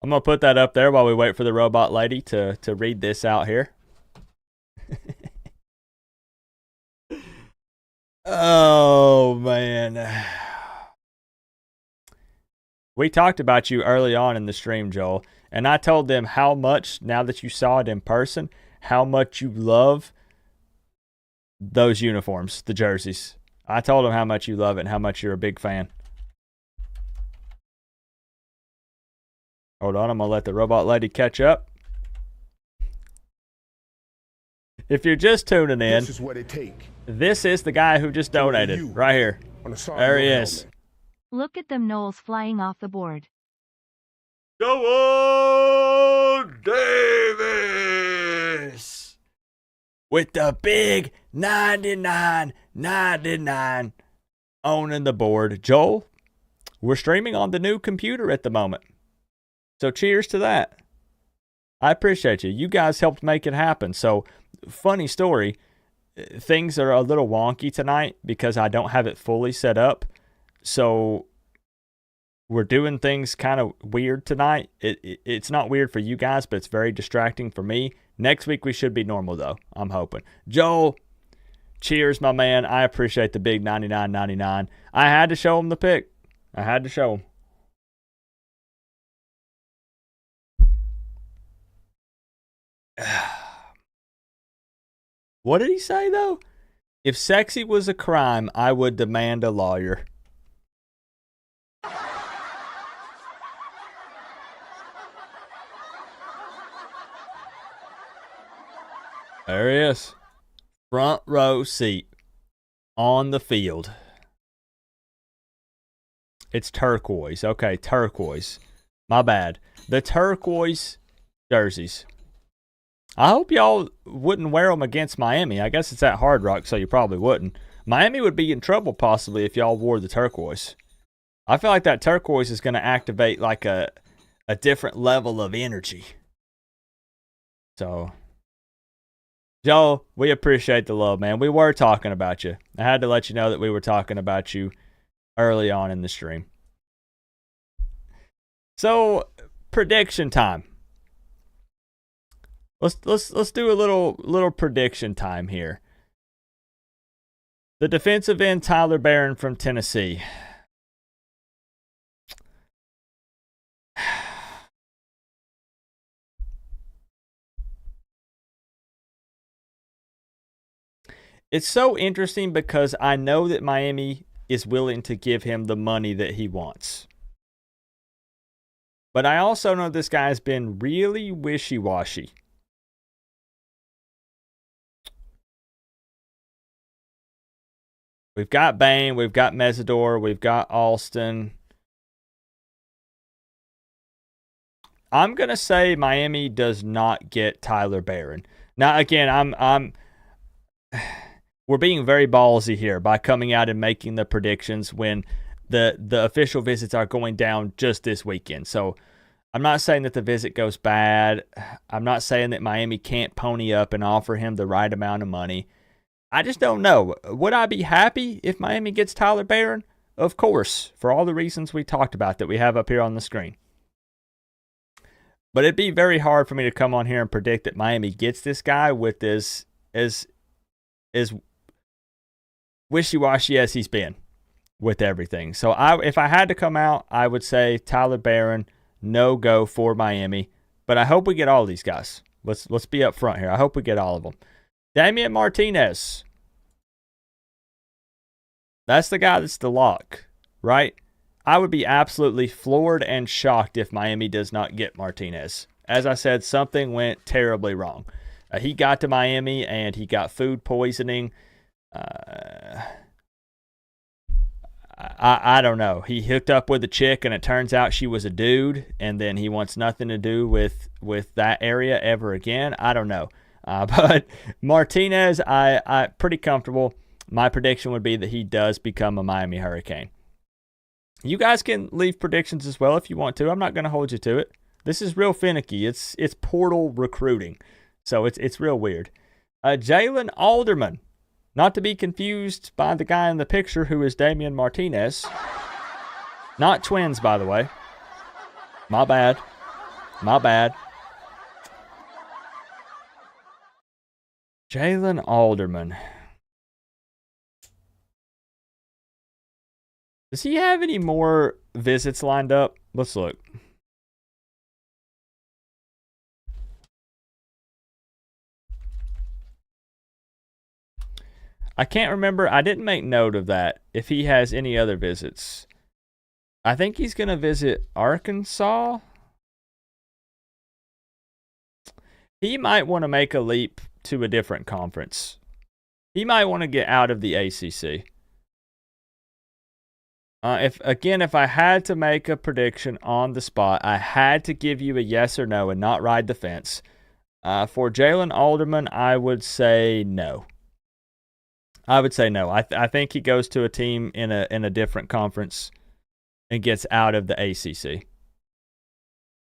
I'm going to put that up there while we wait for the robot lady to read this out here. Oh, man. We talked about you early on in the stream, Joel, and I told them how much, now that you saw it in person, how much you love those uniforms, the jerseys. I told them how much you love it and how much you're a big fan. Hold on, I'm going to let the robot lady catch up. If you're just tuning in, This is what it take. This is the guy who just donated right here. There he is. Look at them Knowles flying off the board. Go on, Davis! with the big 99.99 owning the board. Joel, we're streaming on the new computer at the moment. So cheers to that. I appreciate you. You guys helped make it happen. So, funny story, things are a little wonky tonight because I don't have it fully set up. So, we're doing things kind of weird tonight. It's not weird for you guys, but it's very distracting for me. Next week we should be normal, though. I'm hoping. Joel, cheers, my man. I appreciate the big 99.99. I had to show him the pick. I had to show him. What did he say, though? If sexy was a crime, I would demand a lawyer. There he is. Front row seat on the field. It's turquoise. Okay, turquoise. My bad. The turquoise jerseys. I hope y'all wouldn't wear them against Miami. I guess it's at Hard Rock, so you probably wouldn't. Miami would be in trouble possibly if y'all wore the turquoise. I feel like that turquoise is going to activate like a different level of energy. So, Joe, we appreciate the love, man. We were talking about you. I had to let you know that we were talking about you early on in the stream. So, prediction time. Let's do a little prediction time here. The defensive end Tyler Barron from Tennessee. It's so interesting because I know that Miami is willing to give him the money that he wants. But I also know this guy's been really wishy-washy. We've got Bain, we've got Mesidor, we've got Alston. I'm going to say Miami does not get Tyler Barron. Now, again, we're being very ballsy here by coming out and making the predictions when the official visits are going down just this weekend. So I'm not saying that the visit goes bad. I'm not saying that Miami can't pony up and offer him the right amount of money. I just don't know. Would I be happy if Miami gets Tyler Barron? Of course, for all the reasons we talked about that we have up here on the screen. But it'd be very hard for me to come on here and predict that Miami gets this guy with as wishy-washy as he's been with everything. So if I had to come out, I would say Tyler Barron, no go for Miami. But I hope we get all these guys. Let's be up front here. I hope we get all of them. Damian Martinez. That's the guy that's the lock, right? I would be absolutely floored and shocked if Miami does not get Martinez. As I said, something went terribly wrong. He got to Miami and he got food poisoning. I don't know. He hooked up with a chick and it turns out she was a dude, and then he wants nothing to do with that area ever again. I don't know. But Martinez, I pretty comfortable. My prediction would be that he does become a Miami Hurricane. You guys can leave predictions as well if you want to. I'm not going to hold you to it. This is real finicky. It's portal recruiting, so it's real weird. Jalen Alderman, not to be confused by the guy in the picture who is Damian Martinez. Not twins, by the way. My bad. Jalen Alderman. Does he have any more visits lined up? Let's look. I can't remember. I didn't make note of that. If he has any other visits. I think he's going to visit Arkansas. He might want to make a leap to a different conference. He might want to get out of the ACC. If I had to make a prediction on the spot, I had to give you a yes or no and not ride the fence. For Jalen Alderman, I would say no. I think he goes to a team in a different conference and gets out of the ACC.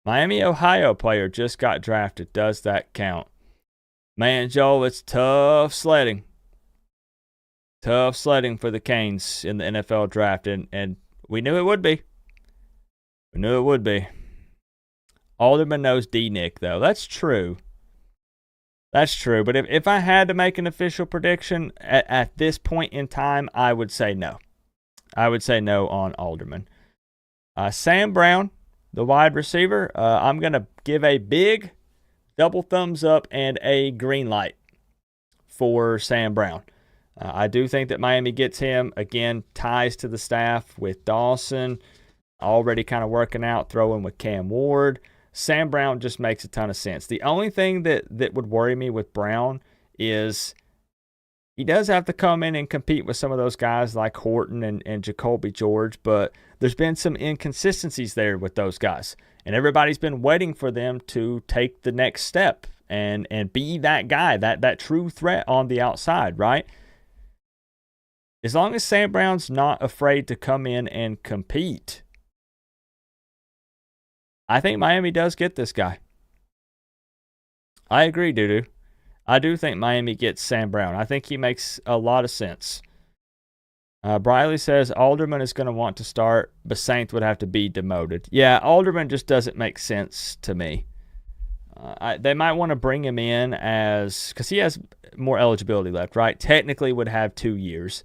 Miami, Ohio player just got drafted. Does that count? Man, Joel, it's tough sledding. Tough sledding for the Canes in the NFL draft, and we knew it would be. We knew it would be. Alderman knows D-Nick, though. That's true. That's true. But if I had to make an official prediction at this point in time, I would say no. I would say no on Alderman. Sam Brown, the wide receiver, I'm going to give a big double thumbs up and a green light for Sam Brown. I do think that Miami gets him. Again, ties to the staff with Dawson, already kind of working out, throwing with Cam Ward. Sam Brown just makes a ton of sense. The only thing that would worry me with Brown is he does have to come in and compete with some of those guys like Horton and Jacoby George, but there's been some inconsistencies there with those guys. And everybody's been waiting for them to take the next step and be that guy, that true threat on the outside, right? As long as Sam Brown's not afraid to come in and compete, I think Miami does get this guy. I agree, Dudu. I do think Miami gets Sam Brown. I think he makes a lot of sense. Briley says Alderman is going to want to start, but Saint would have to be demoted. Yeah, Alderman just doesn't make sense to me. They might want to bring him in because he has more eligibility left, right? Technically would have 2 years.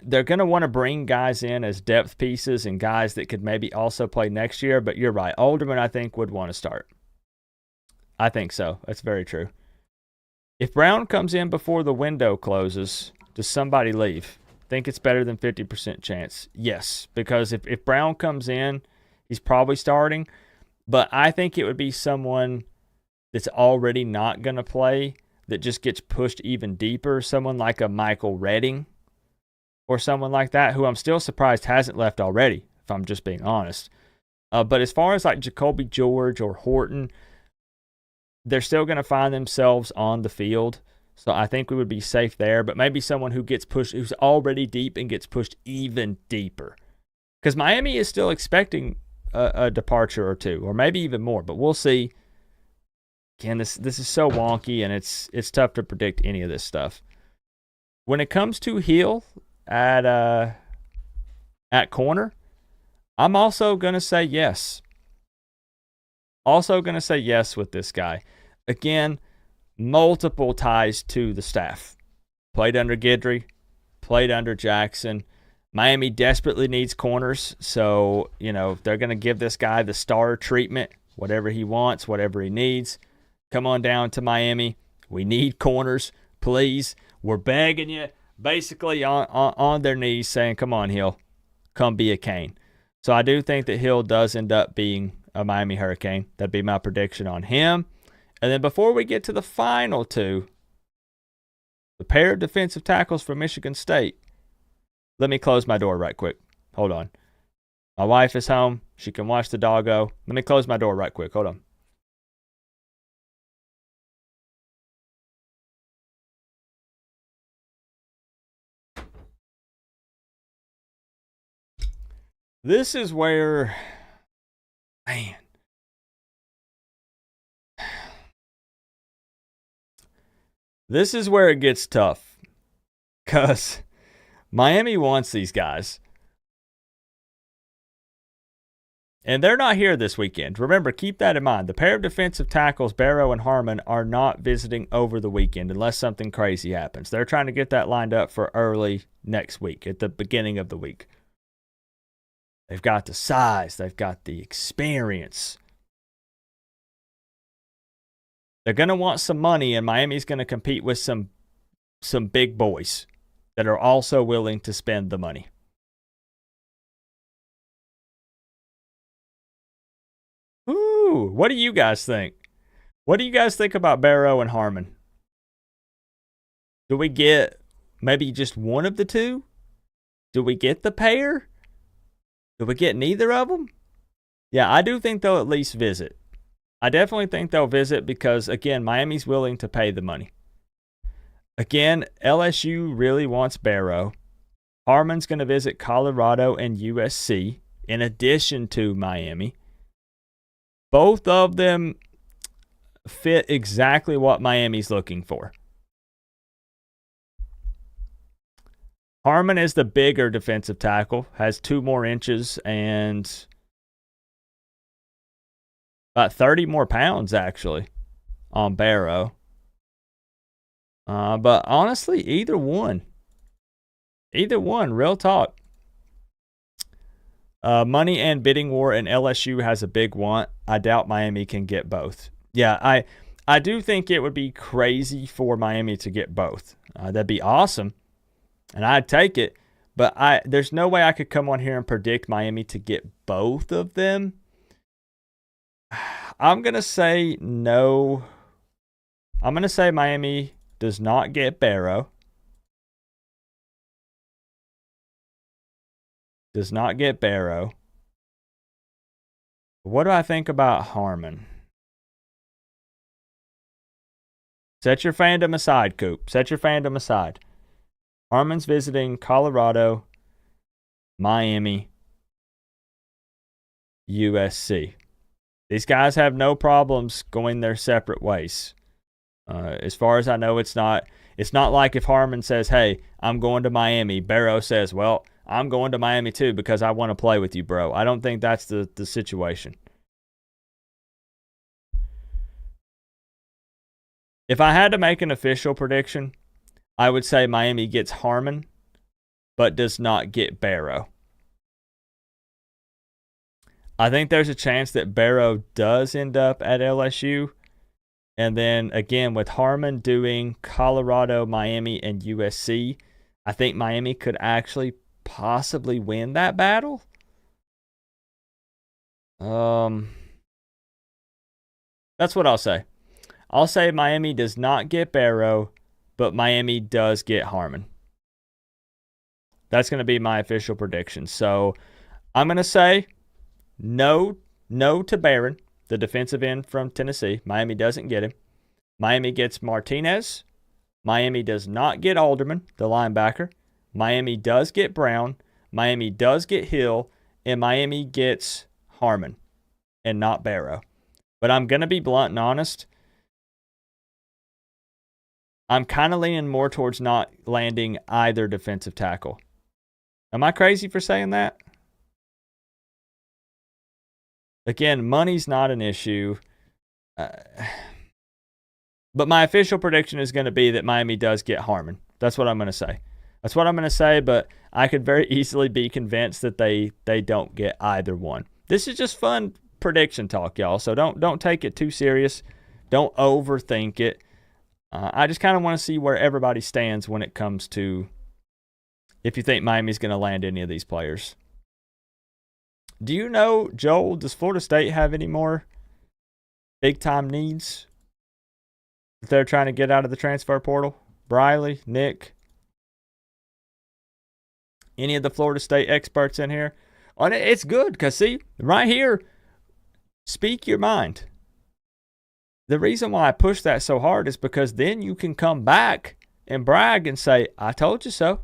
They're going to want to bring guys in as depth pieces and guys that could maybe also play next year, but you're right. Alderman, I think, would want to start. I think so. That's very true. If Brown comes in before the window closes, does somebody leave? Think it's better than 50% chance? Yes, because if Brown comes in, he's probably starting, but I think it would be someone that's already not going to play that just gets pushed even deeper, someone like a Michael Redding or someone like that, who I'm still surprised hasn't left already, if I'm just being honest. But as far as like Jacoby George or Horton, they're still going to find themselves on the field. So I think we would be safe there. But maybe someone who gets pushed, who's already deep and gets pushed even deeper. Because Miami is still expecting a departure or two, or maybe even more. But we'll see. Again, this is so wonky, and it's tough to predict any of this stuff. When it comes to Hill at corner, I'm also going to say yes. Also going to say yes with this guy. Again, multiple ties to the staff. Played under Guidry, played under Jackson. Miami desperately needs corners, so, they're going to give this guy the star treatment, whatever he wants, whatever he needs. Come on down to Miami. We need corners, please. We're begging you, basically on their knees saying, come on, Hill, come be a Cane. So I do think that Hill does end up being a Miami Hurricane. That'd be my prediction on him. And then before we get to the final two, the pair of defensive tackles for Michigan State. Let me close my door right quick. Hold on. My wife is home. She can watch the doggo. Let me close my door right quick. Hold on. This is where, man, this is where it gets tough, because Miami wants these guys, and they're not here this weekend. Remember, keep that in mind. The pair of defensive tackles, Barrow and Harmon, are not visiting over the weekend unless something crazy happens. They're trying to get that lined up for early next week, at the beginning of the week. They've got the size. They've got the experience. They're going to want some money, and Miami's going to compete with some big boys that are also willing to spend the money. Ooh, what do you guys think? What do you guys think about Barrow and Harmon? Do we get maybe just one of the two? Do we get the pair? Do we get neither of them? Yeah, I do think they'll at least visit. I definitely think they'll visit because, again, Miami's willing to pay the money. Again, LSU really wants Barrow. Harmon's going to visit Colorado and USC in addition to Miami. Both of them fit exactly what Miami's looking for. Harmon is the bigger defensive tackle, has 2 more inches and about 30 more pounds, actually, on Barrow. But honestly, either one, real talk. Money and bidding war, and LSU has a big want. I doubt Miami can get both. Yeah, I do think it would be crazy for Miami to get both. That'd be awesome, and I'd take it. But there's no way I could come on here and predict Miami to get both of them. I'm going to say no. I'm going to say Miami does not get Barrow. Does not get Barrow. What do I think about Harmon? Set your fandom aside, Coop. Set your fandom aside. Harmon's visiting Colorado, Miami, USC. These guys have no problems going their separate ways. As far as I know, it's not like if Harmon says, hey, I'm going to Miami, Barrow says, well, I'm going to Miami too because I want to play with you, bro. I don't think that's the situation. If I had to make an official prediction, I would say Miami gets Harmon, but does not get Barrow. I think there's a chance that Barrow does end up at LSU. And then, again, with Harmon doing Colorado, Miami, and USC, I think Miami could actually possibly win that battle. That's what I'll say. I'll say Miami does not get Barrow, but Miami does get Harmon. That's going to be my official prediction. So I'm going to say no to Barron, the defensive end from Tennessee. Miami doesn't get him. Miami gets Martinez. Miami does not get Alderman, the linebacker. Miami does get Brown. Miami does get Hill. And Miami gets Harmon and not Barrow. But I'm going to be blunt and honest. I'm kind of leaning more towards not landing either defensive tackle. Am I crazy for saying that? Again, money's not an issue. But my official prediction is going to be that Miami does get Harmon. That's what I'm going to say. That's what I'm going to say, but I could very easily be convinced that they don't get either one. This is just fun prediction talk, y'all, so don't take it too serious. Don't overthink it. I just kind of want to see where everybody stands when it comes to if you think Miami's going to land any of these players. Do you know, Joel, does Florida State have any more big-time needs that they're trying to get out of the transfer portal? Briley, Nick, any of the Florida State experts in here? And it's good because, see, right here, speak your mind. The reason why I push that so hard is because then you can come back and brag and say, I told you so.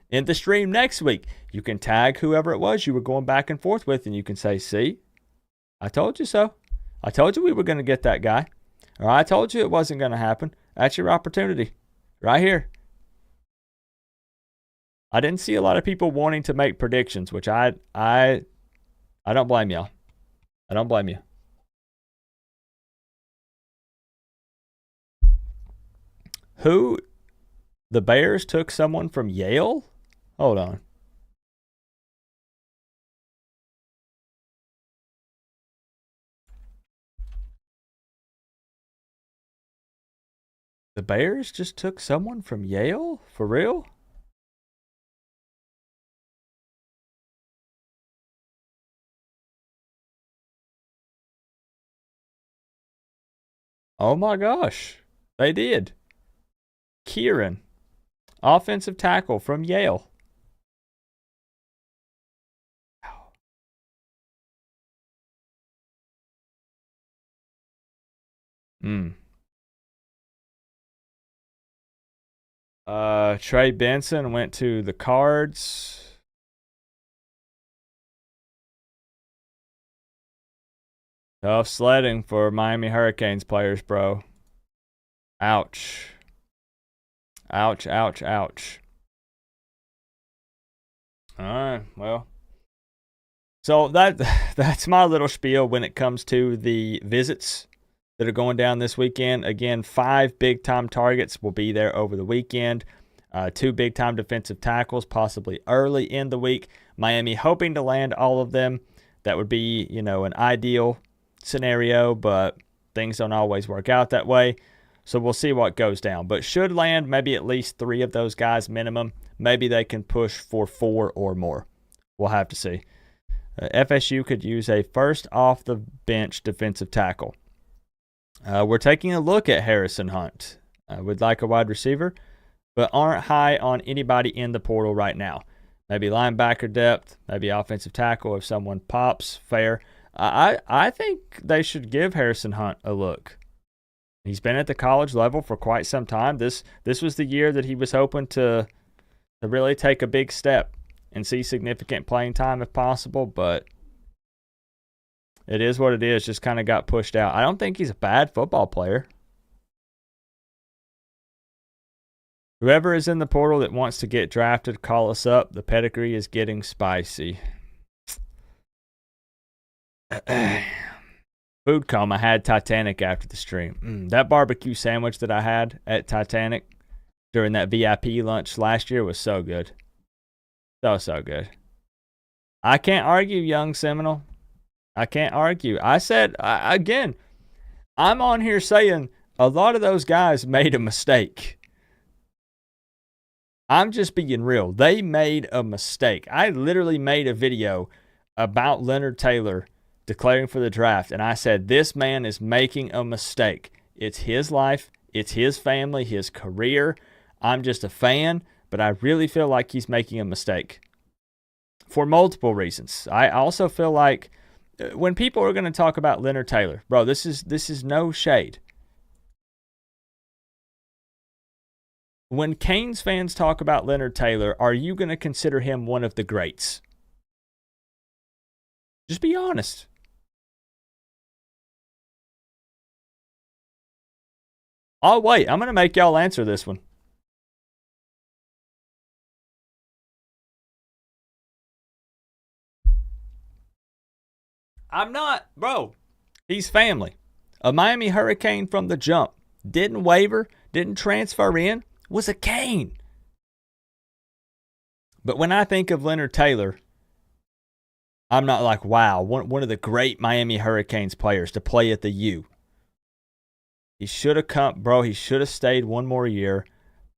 In the stream next week, you can tag whoever it was you were going back and forth with, and you can say, see, I told you so. I told you we were going to get that guy. Or I told you it wasn't going to happen. That's your opportunity right here. I didn't see a lot of people wanting to make predictions, which I don't blame y'all. I don't blame you. Who? The Bears took someone from Yale? Hold on. The Bears just took someone from Yale? For real? Oh my gosh. They did. Kieran, offensive tackle from Yale. Hmm. Trey Benson went to the Cards. Tough sledding for Miami Hurricanes players, bro. Ouch. Ouch, ouch, ouch. All right, well. So that's my little spiel when it comes to the visits that are going down this weekend. Again, 5 big-time targets will be there over the weekend. 2 big-time defensive tackles, possibly early in the week. Miami hoping to land all of them. That would be, an ideal scenario, but things don't always work out that way. So we'll see what goes down. But should land maybe at least 3 of those guys minimum. Maybe they can push for 4 or more. We'll have to see. FSU could use a first off the bench defensive tackle. We're taking a look at Harrison Hunt. Would like a wide receiver, but aren't high on anybody in the portal right now. Maybe linebacker depth, maybe offensive tackle if someone pops, fair. I think they should give Harrison Hunt a look. He's been at the college level for quite some time. This was the year that he was hoping to really take a big step and see significant playing time if possible, but it is what it is. Just kind of got pushed out. I don't think he's a bad football player. Whoever is in the portal that wants to get drafted, call us up. The pedigree is getting spicy. Food coma. I had Titanic after the stream. That barbecue sandwich that I had at Titanic during that VIP lunch last year was so good. So good. I can't argue, young Seminole. I can't argue. I said, again, I'm on here saying a lot of those guys made a mistake. I'm just being real. They made a mistake. I literally made a video about Leonard Taylor declaring for the draft, and I said, this man is making a mistake. It's his life. It's his family, his career. I'm just a fan, but I really feel like he's making a mistake for multiple reasons. I also feel like when people are going to talk about Leonard Taylor, bro, this is no shade. When Canes fans talk about Leonard Taylor, are you going to consider him one of the greats? Just be honest. Oh, wait, I'm going to make y'all answer this one. I'm not, bro. He's family. A Miami Hurricane from the jump. Didn't waver, didn't transfer in, was a Cane. But when I think of Leonard Taylor, I'm not like, wow, one of the great Miami Hurricanes players to play at the U. He should have come, bro. He should have stayed one more year,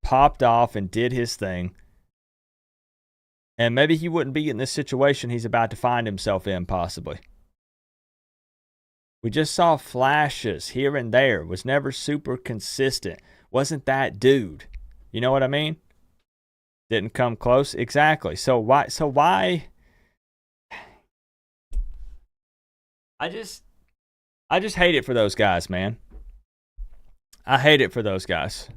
popped off and did his thing. And maybe he wouldn't be in this situation he's about to find himself in, possibly. We just saw flashes here and there. Was never super consistent. Wasn't that dude. You know what I mean? Didn't come close. Exactly. So why? I just hate it for those guys, man. I hate it for those guys.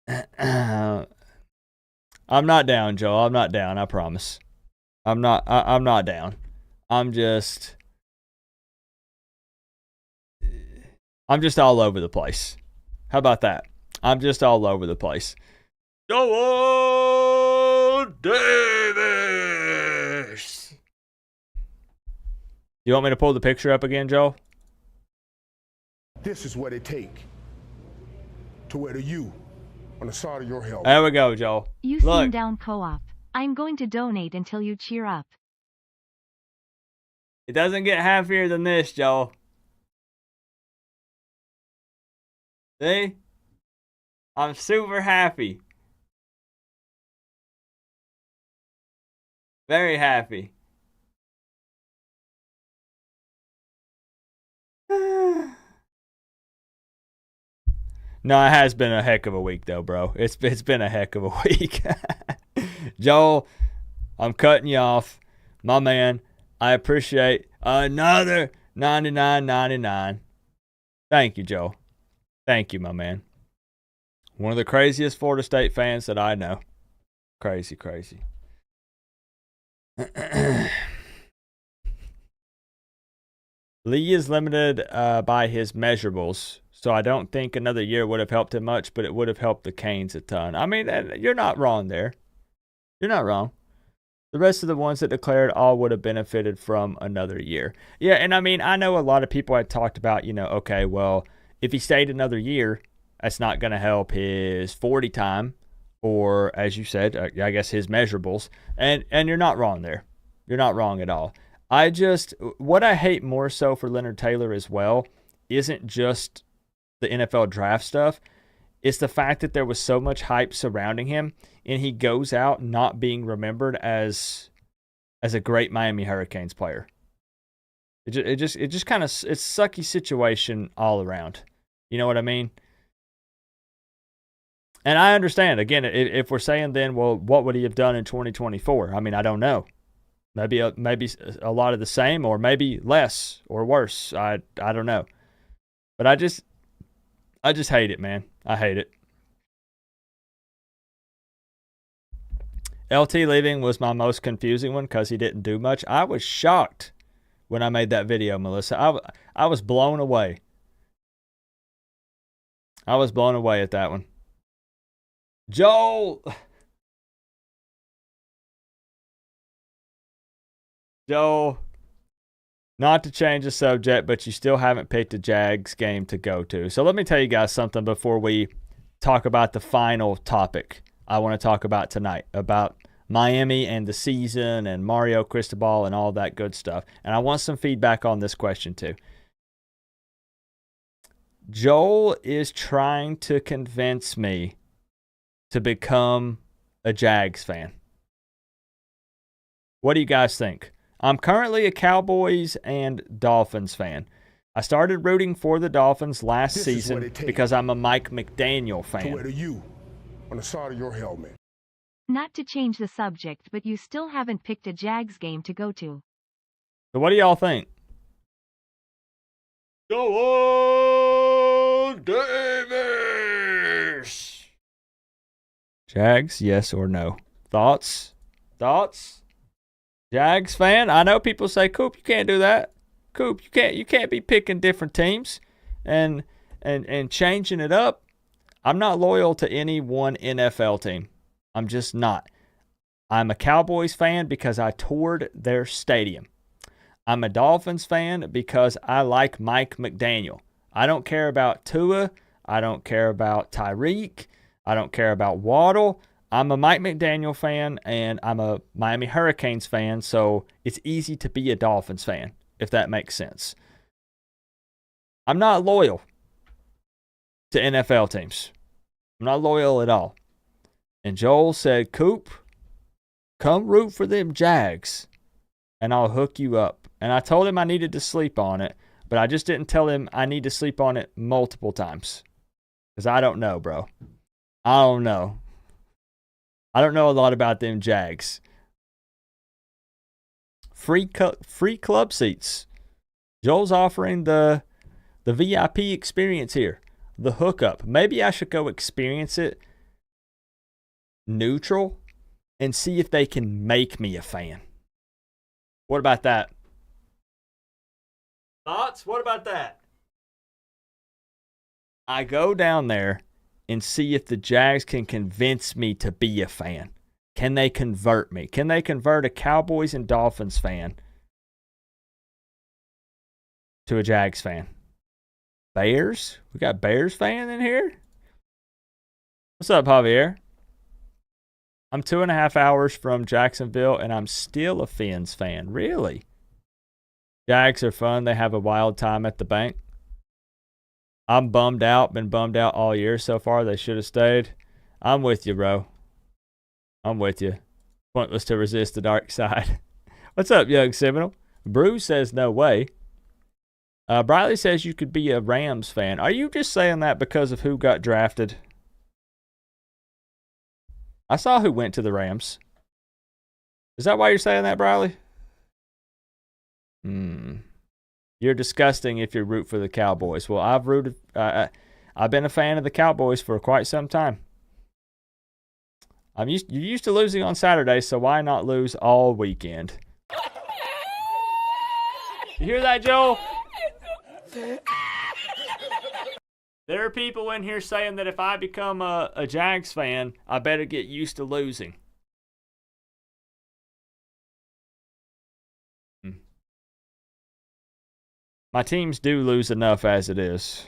I'm not down, Joe. I'm not down. I promise. I'm not down. I'm just all over the place. How about that? I'm just all over the place. Joel Davis. You want me to pull the picture up again, Joel? This is what it take to wear the U on the side of your helmet. There we go, Joel. You Look. seem down, Co-op. I'm going to donate until you cheer up. It doesn't get happier than this, Joel. See? I'm super happy. Very happy. No, it has been a heck of a week, though, bro. It's been a heck of a week. Joel, I'm cutting you off. My man, I appreciate Another 99.99. Thank you, Joe. Thank you, my man. One of the craziest Florida State fans that I know. Crazy, crazy. Lee is limited by his measurables, so I don't think another year would have helped him much, but it would have helped the Canes a ton. I mean, you're not wrong there. You're not wrong. The rest of the ones that declared all would have benefited from another year. Yeah, and I mean, I know a lot of people had talked about, okay, well, if he stayed another year, that's not going to help his 40 time or, as you said, I guess his measurables. And you're not wrong there. You're not wrong at all. What I hate more so for Leonard Taylor as well isn't just the NFL draft stuff. It's the fact that there was so much hype surrounding him, and he goes out not being remembered as a great Miami Hurricanes player. It just kind of, it's sucky situation all around. You know what I mean? And I understand, again, if we're saying then, well, what would he have done in 2024? I mean, I don't know. Maybe a lot of the same, or maybe less or worse. I don't know. But I just hate it, man. I hate it. LT leaving was my most confusing one because he didn't do much. I was shocked when I made that video, Melissa. I was blown away. I was blown away at that one. Joel, not to change the subject, but you still haven't picked a Jags game to go to. So let me tell you guys something before we talk about the final topic I want to talk about tonight, about Miami and the season and Mario Cristobal and all that good stuff. And I want some feedback on this question too. Joel is trying to convince me to become a Jags fan. What do you guys think? I'm currently a Cowboys and Dolphins fan. I started rooting for the Dolphins last season because I'm a Mike McDaniel fan. To wear the U on the side of your helmet. Not to change the subject, but you still haven't picked a Jags game to go to. So what do y'all think? Go on, Davis! Jags, yes or no? Thoughts? Jags fan? I know people say, Coop, you can't do that. Coop, you can't be picking different teams and changing it up. I'm not loyal to any one NFL team. I'm just not. I'm a Cowboys fan because I toured their stadium. I'm a Dolphins fan because I like Mike McDaniel. I don't care about Tua. I don't care about Tyreek. I don't care about Waddle. I'm a Mike McDaniel fan, and I'm a Miami Hurricanes fan, so it's easy to be a Dolphins fan, if that makes sense. I'm not loyal to NFL teams. I'm not loyal at all. And Joel said, Coop, come root for them Jags, and I'll hook you up. And I told him I needed to sleep on it, but I just didn't tell him I need to sleep on it multiple times. Because I don't know, bro. I don't know. I don't know a lot about them Jags. Free club seats. Joel's offering the VIP experience here. The hookup. Maybe I should go experience it neutral and see if they can make me a fan. What about that? Thoughts? What about that? I go down there and see if the Jags can convince me to be a fan. Can they convert me? Can they convert a Cowboys and Dolphins fan to a Jags fan? Bears? We got Bears fan in here? What's up, Javier? I'm 2.5 hours from Jacksonville, and I'm still a Fins fan. Really? Jags are fun. They have a wild time at the bank. I'm bummed out. Been bummed out all year so far. They should have stayed. I'm with you, bro. I'm with you. Pointless to resist the dark side. What's up, young Seminole? Bruce says no way. Briley says you could be a Rams fan. Are you just saying that because of who got drafted? I saw who went to the Rams. Is that why you're saying that, Briley? You're disgusting if you root for the Cowboys. Well, I've been a fan of the Cowboys for quite some time. You're used to losing on Saturday, so why not lose all weekend? You hear that, Joel? There are people in here saying that if I become a Jags fan, I better get used to losing. My teams do lose enough as it is.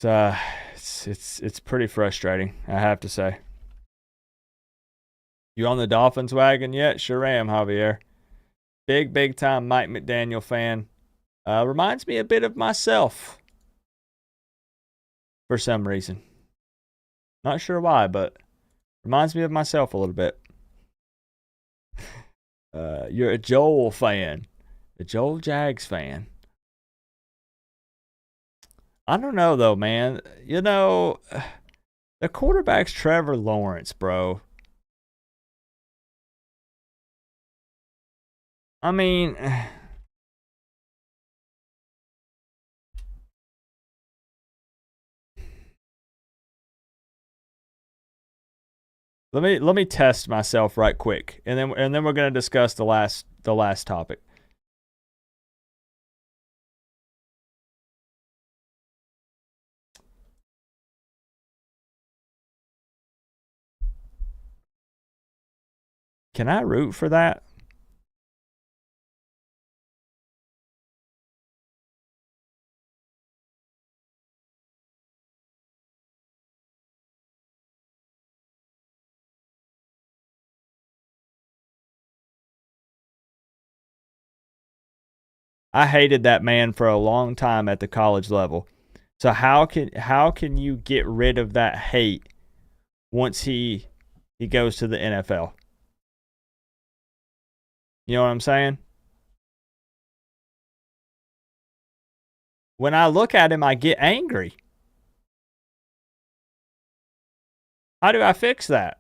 It's pretty frustrating, I have to say. You on the Dolphins wagon yet? Sure am, Javier. Big time Mike McDaniel fan. Reminds me a bit of myself. For some reason. Not sure why, but reminds me of myself a little bit. You're a Joel fan. A Joel Jags fan. I don't know, though, man. You know, the quarterback's Trevor Lawrence, bro. I mean, let me test myself right quick, and then we're gonna discuss the last topic. Can I root for that? I hated that man for a long time at the college level. So how can you get rid of that hate once he goes to the NFL? You know what I'm saying? When I look at him, I get angry. How do I fix that?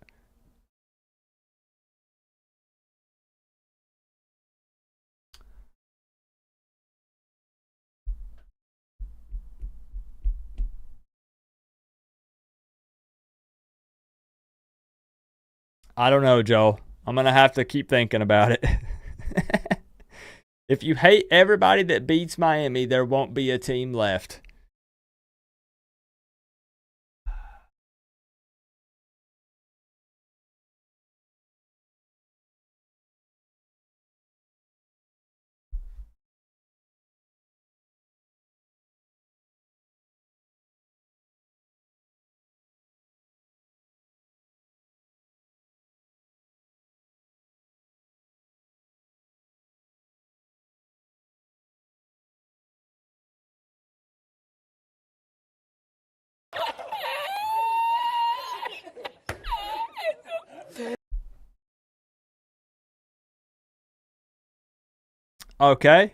I don't know, Joe. I'm going to have to keep thinking about it. If you hate everybody that beats Miami, there won't be a team left. Okay.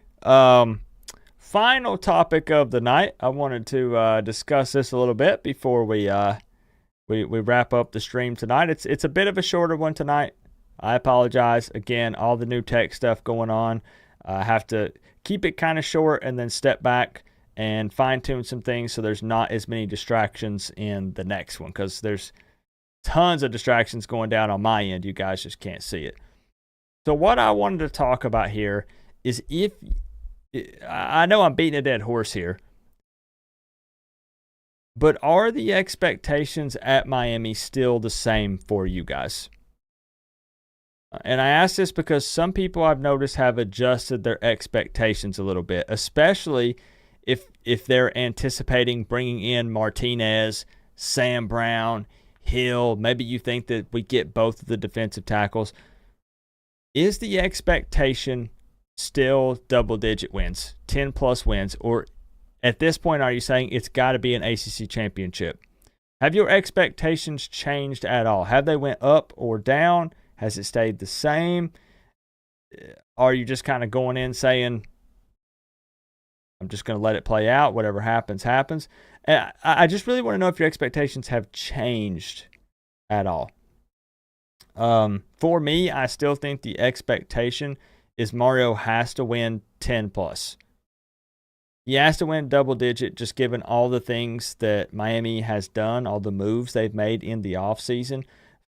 Final topic of the night. I wanted to discuss this a little bit before we wrap up the stream tonight. It's a bit of a shorter one tonight. I apologize. Again, all the new tech stuff going on. I have to keep it kind of short and then step back and fine-tune some things so there's not as many distractions in the next one, because there's tons of distractions going down on my end. You guys just can't see it. So what I wanted to talk about here is, if I know I'm beating a dead horse here, but are the expectations at Miami still the same for you guys? And I ask this because some people I've noticed have adjusted their expectations a little bit, especially if they're anticipating bringing in Martinez, Sam Brown, Hill. Maybe you think that we get both of the defensive tackles. Is the expectation still double-digit wins, 10-plus wins, or at this point are you saying it's got to be an ACC championship? Have your expectations changed at all? Have they went up or down? Has it stayed the same? Are you just kind of going in saying, I'm just going to let it play out, whatever happens, happens? And I just really want to know if your expectations have changed at all. For me, I still think the expectation is Mario has to win 10 plus. He has to win double digit, just given all the things that Miami has done, all the moves they've made in the offseason.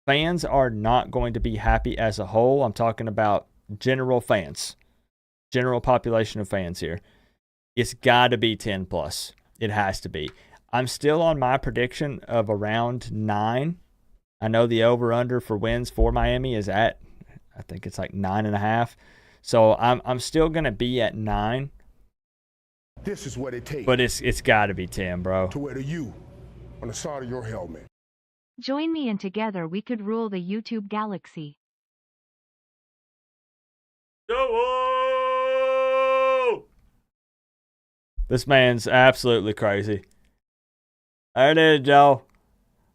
Fans are not going to be happy as a whole. I'm talking about general fans, general population of fans here. It's got to be 10 plus. It has to be. I'm still on my prediction of around 9. I know the over-under for wins for Miami is at, I think it's like 9.5. So I'm still going to be at 9. This is what it takes. But it's got to be 10, bro. To wear the U on the side of your helmet. Join me and together we could rule the YouTube galaxy. This man's absolutely crazy. There it is, Joe.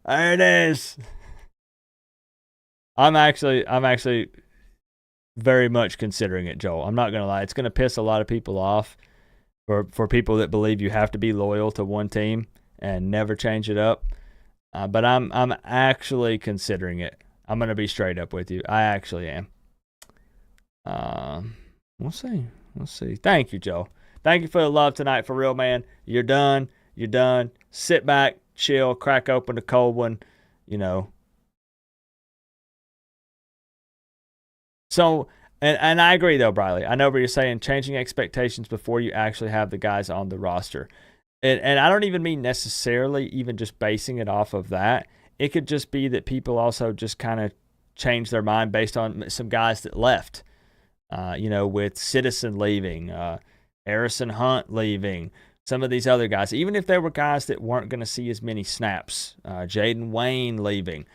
There it is. I'm actually very much considering it, Joel. I'm not gonna lie. It's gonna piss a lot of people off for people that believe you have to be loyal to one team and never change it up. But I'm actually considering it. I'm gonna be straight up with you. I actually am. We'll see. We'll see. Thank you, Joe. Thank you for the love tonight, for real, man. You're done. You're done. Sit back, chill, crack open a cold one, you know. So, and I agree, though, Briley. I know what you're saying, changing expectations before you actually have the guys on the roster. And I don't even mean necessarily even just basing it off of that. It could just be that people also just kind of change their mind based on some guys that left. With Citizen leaving, Harrison Hunt leaving, some of these other guys, even if there were guys that weren't going to see as many snaps, Jaden Wayne leaving,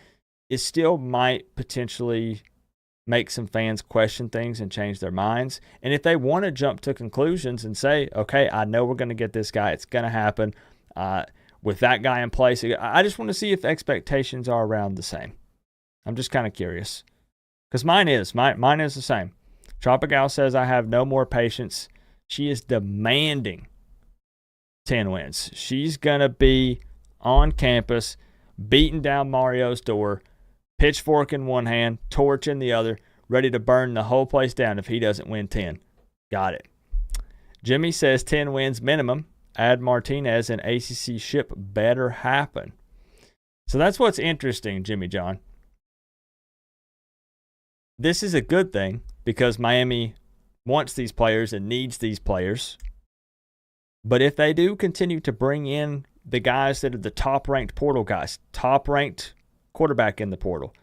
it still might potentially make some fans question things and change their minds. And if they want to jump to conclusions and say, okay, I know we're going to get this guy, it's going to happen with that guy in place. I just want to see if expectations are around the same. I'm just kind of curious. Because mine is the same. Tropical says, I have no more patience. She is demanding 10 wins. She's going to be on campus, beating down Mario's door, pitchfork in one hand, torch in the other, ready to burn the whole place down if he doesn't win 10. Got it. Jimmy says 10 wins minimum. Add Martinez and ACC ship better happen. So that's what's interesting, Jimmy John. This is a good thing because Miami wants these players and needs these players. But if they do continue to bring in the guys that are the top-ranked portal guys, top-ranked quarterback in the portal,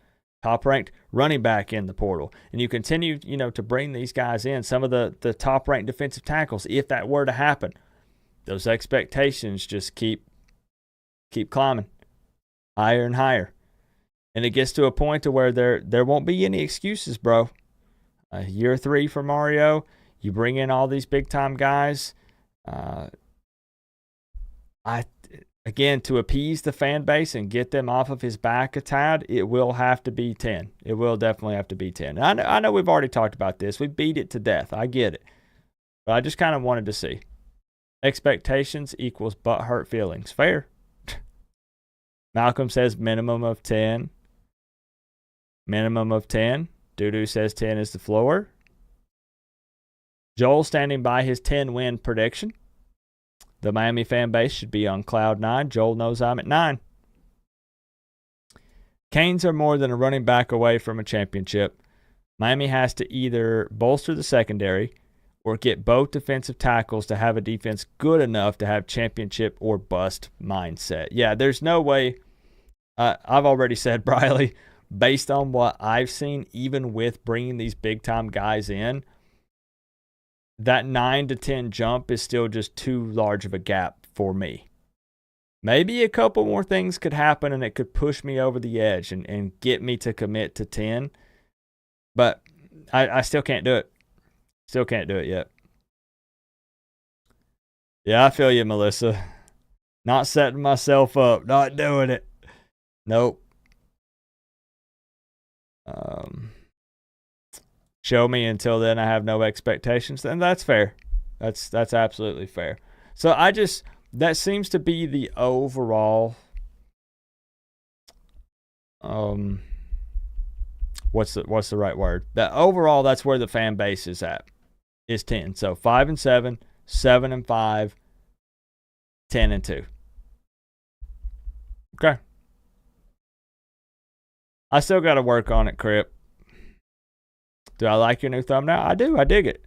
top-ranked running back in the portal, and you continue, to bring these guys in, some of the top-ranked defensive tackles, if that were to happen, those expectations just keep climbing higher and higher. And it gets to a point to where there won't be any excuses, bro. Year 3 for Mario, you bring in all these big-time guys. Again, to appease the fan base and get them off of his back a tad, it will have to be 10. It will definitely have to be 10. And I know we've already talked about this. We beat it to death. I get it. But I just kind of wanted to see. Expectations equals butthurt feelings. Fair. Malcolm says minimum of 10. Minimum of 10. Doodoo says 10 is the floor. Joel standing by his 10-win prediction. The Miami fan base should be on cloud 9. Joel knows I'm at 9. Canes are more than a running back away from a championship. Miami has to either bolster the secondary or get both defensive tackles to have a defense good enough to have championship or bust mindset. Yeah, there's no way. I've already said, Briley, based on what I've seen, even with bringing these big-time guys in, that 9 to 10 jump is still just too large of a gap for me. Maybe a couple more things could happen and it could push me over the edge and get me to commit to 10. But I still can't do it. Still can't do it yet. Yeah, I feel you, Melissa. Not setting myself up. Not doing it. Nope. Show me until then I have no expectations, then that's fair. That's absolutely fair. So that seems to be the overall what's the right word? That overall, that's where the fan base is at. Is 10. So 5-7, 7-5, 10-2. Okay. I still got to work on it, Crip. Do I like your new thumbnail? I do. I dig it.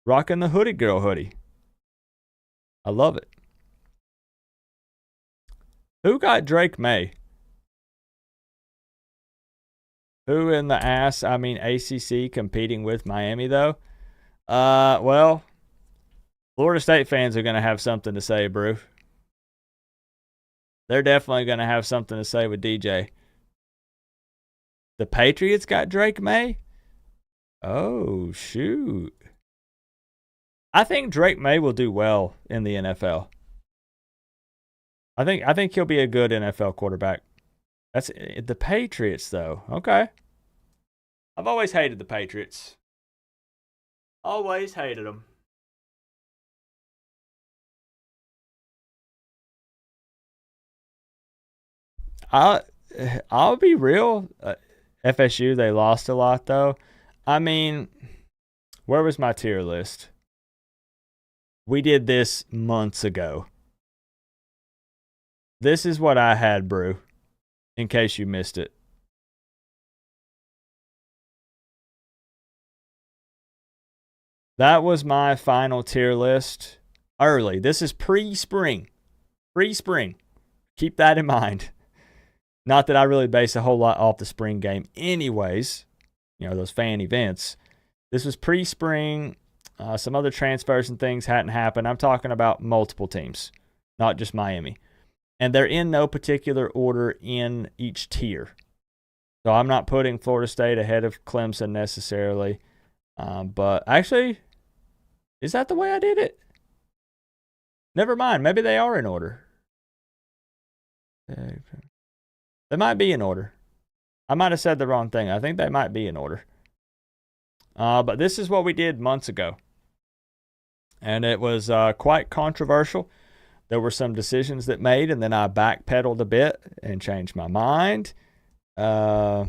Rocking the hoodie girl hoodie. I love it. Who got Drake May? Who in the ass? I mean, ACC competing with Miami, though. Well, Florida State fans are going to have something to say, bro. They're definitely going to have something to say with DJ. The Patriots got Drake May? Oh, shoot. I think Drake May will do well in the NFL. I think he'll be a good NFL quarterback. That's the Patriots, though. Okay. I've always hated the Patriots. Always hated them. I'll be real. FSU, they lost a lot, though. I mean, where was my tier list? We did this months ago. This is what I had, Brew, in case you missed it. That was my final tier list early. This is pre-spring. Pre-spring. Keep that in mind. Not that I really base a whole lot off the spring game anyways. You know, those fan events. This was pre-spring. Some other transfers and things hadn't happened. I'm talking about multiple teams, not just Miami. And they're in no particular order in each tier. So I'm not putting Florida State ahead of Clemson necessarily. But actually, is that the way I did it? Never mind. Maybe they are in order. They might be in order. I might have said the wrong thing. I think they might be in order. But this is what we did months ago. And it was quite controversial. There were some decisions that made, and then I backpedaled a bit and changed my mind. Get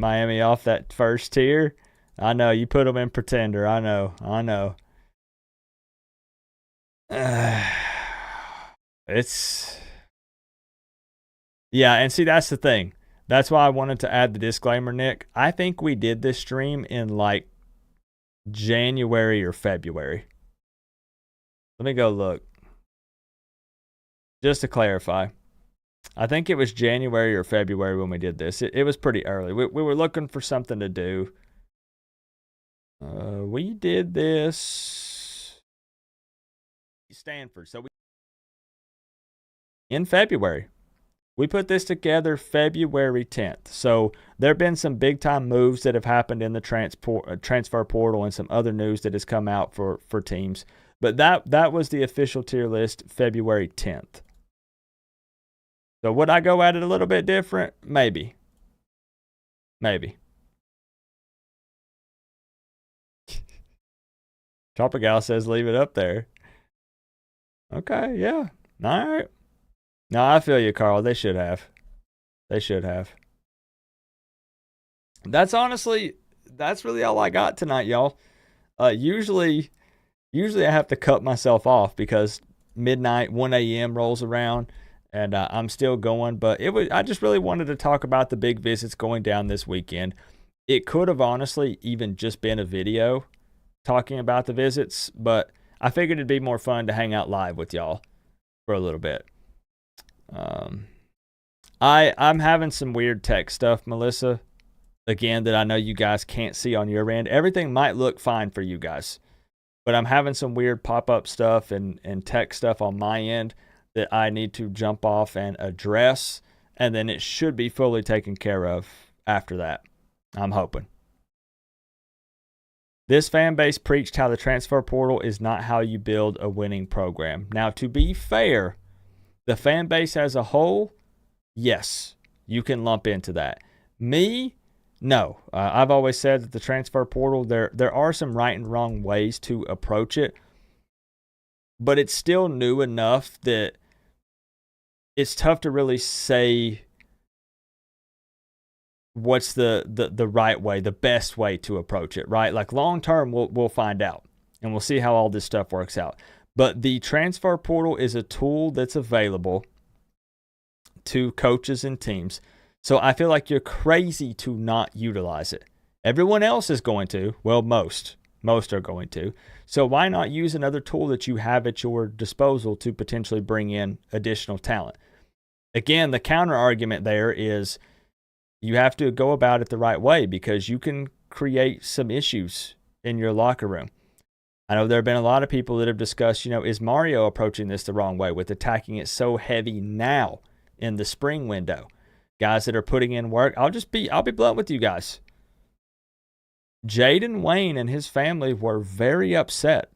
Miami off that first tier. I know, you put them in pretender. I know. It's... Yeah, and see, that's the thing. That's why I wanted to add the disclaimer, Nick. I think we did this stream in like January or February. Let me go look. Just to clarify. I think it was January or February when we did this. It was pretty early. We were looking for something to do. We did this Stanford. So in February. We put this together February 10th. So there have been some big time moves that have happened in the transfer portal and some other news that has come out for teams. But that was the official tier list February 10th. So would I go at it a little bit different? Maybe. Tropical says leave it up there. Okay, yeah. All right. No, I feel you, Carl. They should have. That's really all I got tonight, y'all. Usually I have to cut myself off because midnight, 1 a.m. rolls around and I'm still going. But I just really wanted to talk about the big visits going down this weekend. It could have honestly even just been a video talking about the visits, but I figured it'd be more fun to hang out live with y'all for a little bit. I'm having some weird tech stuff, Melissa, again, that I know you guys can't see on your end. Everything might look fine for you guys, but I'm having some weird pop-up stuff and tech stuff on my end that I need to jump off and address, and then it should be fully taken care of after that. I'm hoping. This fan base preached how the transfer portal is not how you build a winning program. Now, to be fair, the fan base as a whole, yes, you can lump into that. Me, no. I've always said that the transfer portal, there are some right and wrong ways to approach it, but it's still new enough that it's tough to really say what's the right way, the best way to approach it, right? Like long term, we'll find out, and we'll see how all this stuff works out. But the transfer portal is a tool that's available to coaches and teams. So I feel like you're crazy to not utilize it. Everyone else is going to. Well, most are going to. So why not use another tool that you have at your disposal to potentially bring in additional talent? Again, the counter argument there is you have to go about it the right way, because you can create some issues in your locker room. I know there have been a lot of people that have discussed, is Mario approaching this the wrong way with attacking it so heavy now in the spring window? Guys that are putting in work, I'll be blunt with you guys. Jaden Wayne and his family were very upset.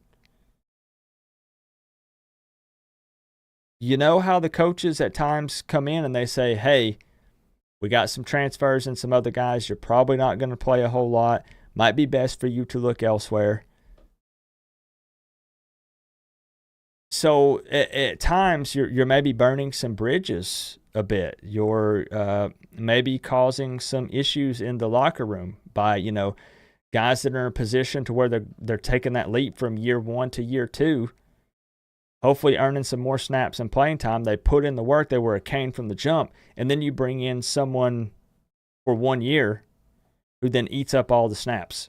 You know how the coaches at times come in and they say, hey, we got some transfers and some other guys. You're probably not going to play a whole lot. Might be best for you to look elsewhere. So at times you're maybe burning some bridges a bit. You're maybe causing some issues in the locker room by, guys that are in a position to where they're taking that leap from year 1 to year 2, hopefully earning some more snaps and playing time. They put in the work. They were a cane from the jump. And then you bring in someone for 1 year who then eats up all the snaps.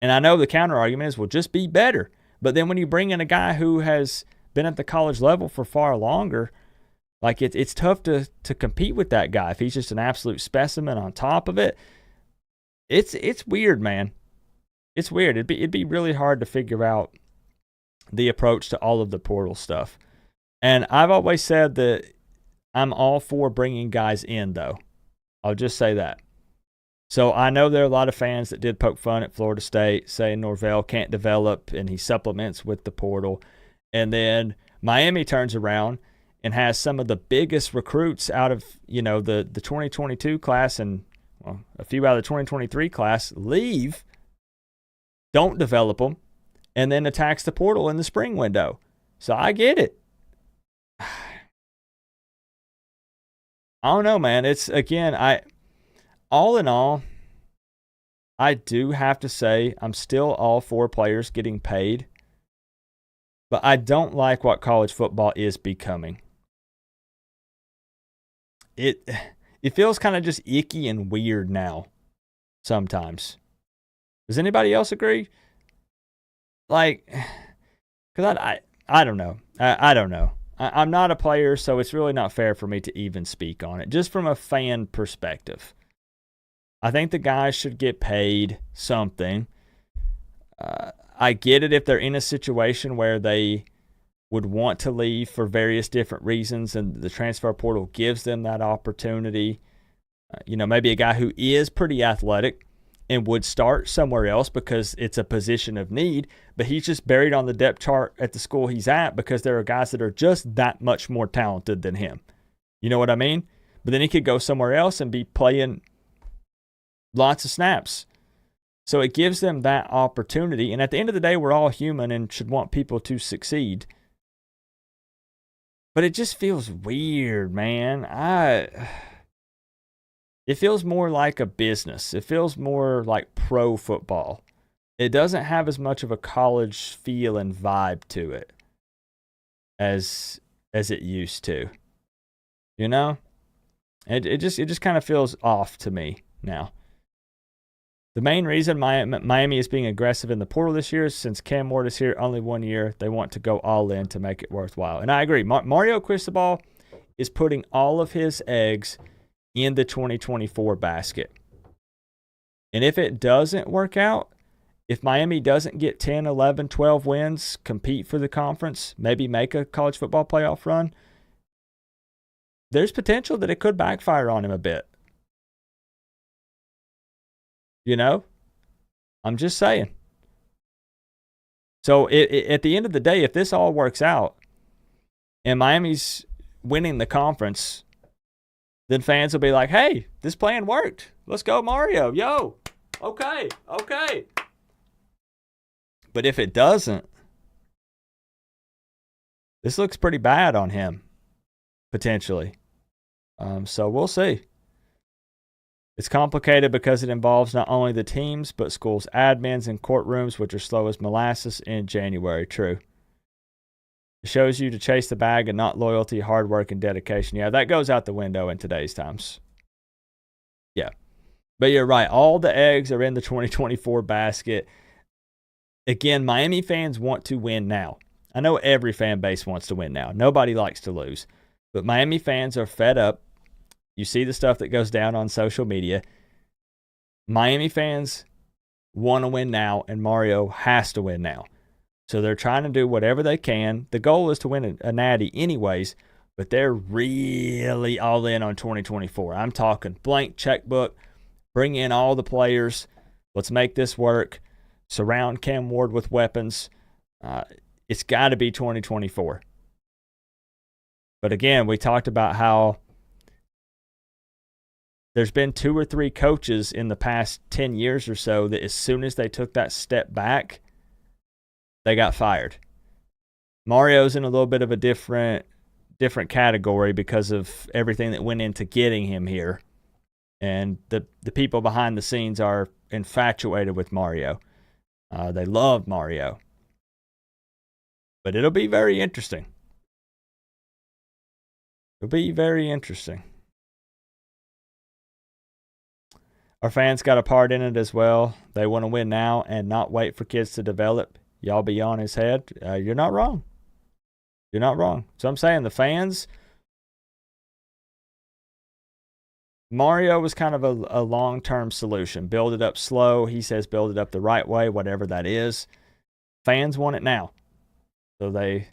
And I know the counter argument is, well, just be better. But then when you bring in a guy who has been at the college level for far longer, like it's tough to compete with that guy if he's just an absolute specimen on top of it. It's weird, man. It's weird. It'd be really hard to figure out the approach to all of the portal stuff. And I've always said that I'm all for bringing guys in, though. I'll just say that. So I know there are a lot of fans that did poke fun at Florida State, saying Norvell can't develop and he supplements with the portal. And then Miami turns around and has some of the biggest recruits out of, the 2022 class, and a few out of the 2023 class leave, don't develop them, and then attacks the portal in the spring window. So I get it. I don't know, man. It's, again, all in all, I do have to say I'm still all for players getting paid, but I don't like what college football is becoming. It feels kind of just icky and weird now sometimes. Does anybody else agree? Like, because I don't know. I don't know. I'm not a player, so it's really not fair for me to even speak on it. Just from a fan perspective, I think the guys should get paid something. I get it if they're in a situation where they would want to leave for various different reasons and the transfer portal gives them that opportunity. Maybe a guy who is pretty athletic and would start somewhere else because it's a position of need, but he's just buried on the depth chart at the school he's at because there are guys that are just that much more talented than him. You know what I mean? But then he could go somewhere else and be playing lots of snaps. So it gives them that opportunity. And at the end of the day, we're all human and should want people to succeed. But it just feels weird, man. It feels more like a business. It feels more like pro football. It doesn't have as much of a college feel and vibe to it as it used to. It just kind of feels off to me now. The main reason Miami is being aggressive in the portal this year is since Cam Ward is here only 1 year, they want to go all in to make it worthwhile. And I agree. Mario Cristobal is putting all of his eggs in the 2024 basket. And if it doesn't work out, if Miami doesn't get 10, 11, 12 wins, compete for the conference, maybe make a college football playoff run, there's potential that it could backfire on him a bit. I'm just saying. So at the end of the day, if this all works out and Miami's winning the conference, then fans will be like, hey, this plan worked. Let's go, Mario. Yo, okay. But if it doesn't, this looks pretty bad on him, potentially. So we'll see. It's complicated because it involves not only the teams, but schools' admins and courtrooms, which are slow as molasses in January. True. It shows you to chase the bag and not loyalty, hard work, and dedication. Yeah, that goes out the window in today's times. Yeah. But you're right. All the eggs are in the 2024 basket. Again, Miami fans want to win now. I know every fan base wants to win now. Nobody likes to lose. But Miami fans are fed up. You see the stuff that goes down on social media. Miami fans want to win now, and Mario has to win now. So they're trying to do whatever they can. The goal is to win a natty anyways, but they're really all in on 2024. I'm talking blank checkbook, bring in all the players, let's make this work, surround Cam Ward with weapons. It's got to be 2024. But again, we talked about how there's been 2 or 3 coaches in the past 10 years or so that as soon as they took that step back, they got fired. Mario's in a little bit of a different category because of everything that went into getting him here. And the people behind the scenes are infatuated with Mario. They love Mario. But it'll be very interesting. It'll be very interesting. Our fans got a part in it as well. They want to win now and not wait for kids to develop. Y'all be on his head. You're not wrong. You're not wrong. So I'm saying the fans, Mario was kind of a long-term solution. Build it up slow. He says build it up the right way, whatever that is. Fans want it now. So they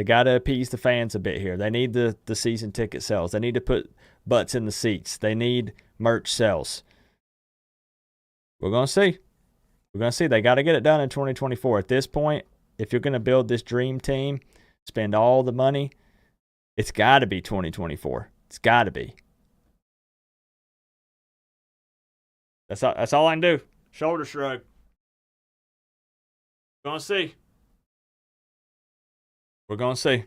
got to appease the fans a bit here. They need the season ticket sales. They need to put butts in the seats. They need merch sales. We're going to see. We're going to see. They got to get it done in 2024. At this point, if you're going to build this dream team, spend all the money, it's got to be 2024. It's got to be. That's all I can do. Shoulder shrug. We're going to see. We're going to see.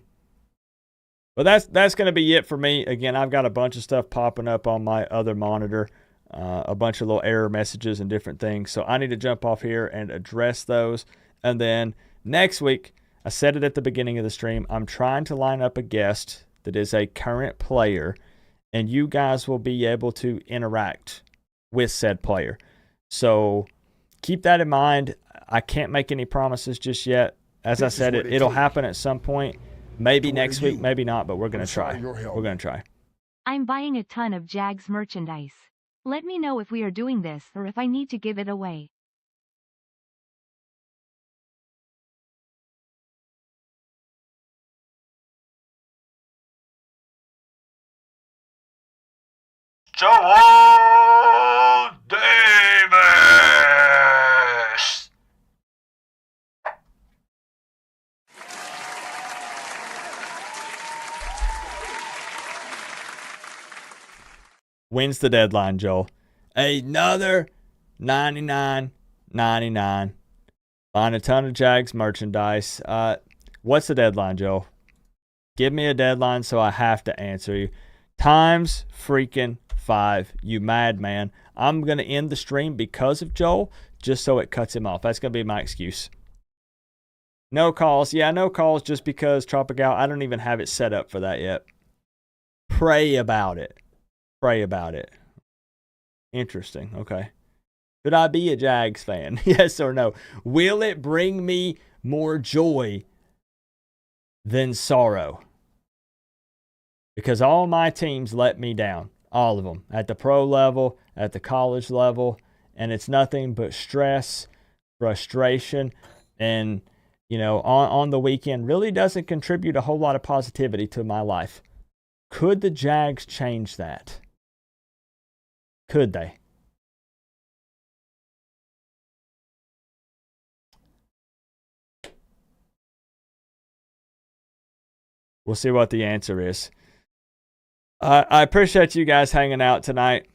But that's going to be it for me. Again, I've got a bunch of stuff popping up on my other monitor. A bunch of little error messages and different things. So I need to jump off here and address those. And then next week, I said it at the beginning of the stream, I'm trying to line up a guest that is a current player, and you guys will be able to interact with said player. So keep that in mind. I can't make any promises just yet. As I said, it'll happen at some point. Maybe next week, maybe not, but we're going to try. We're going to try. I'm buying a ton of Jags merchandise. Let me know if we are doing this or if I need to give it away. Joel Davis. When's the deadline, Joel? Another $99.99. Buying a ton of Jags merchandise. What's the deadline, Joel? Give me a deadline so I have to answer you. Times freaking 5, you madman. I'm going to end the stream because of Joel, just so it cuts him off. That's going to be my excuse. No calls. Yeah, no calls just because Tropical, I don't even have it set up for that yet. Pray about it. Pray about it. Interesting. Okay. Should I be a Jags fan? Yes or no? Will it bring me more joy than sorrow? Because all my teams let me down. All of them. At the pro level, at the college level. And it's nothing but stress, frustration, and, you know, on the weekend really doesn't contribute a whole lot of positivity to my life. Could the Jags change that? Could they? We'll see what the answer is. I appreciate you guys hanging out tonight.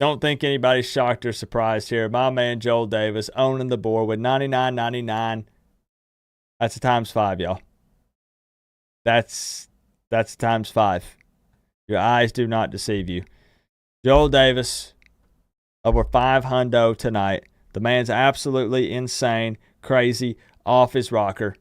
Don't think anybody's shocked or surprised here. My man Joel Davis owning the board with $99.99. That's a times 5, y'all. That's times 5. Your eyes do not deceive you. Joel Davis, over 500 tonight. The man's absolutely insane, crazy, off his rocker.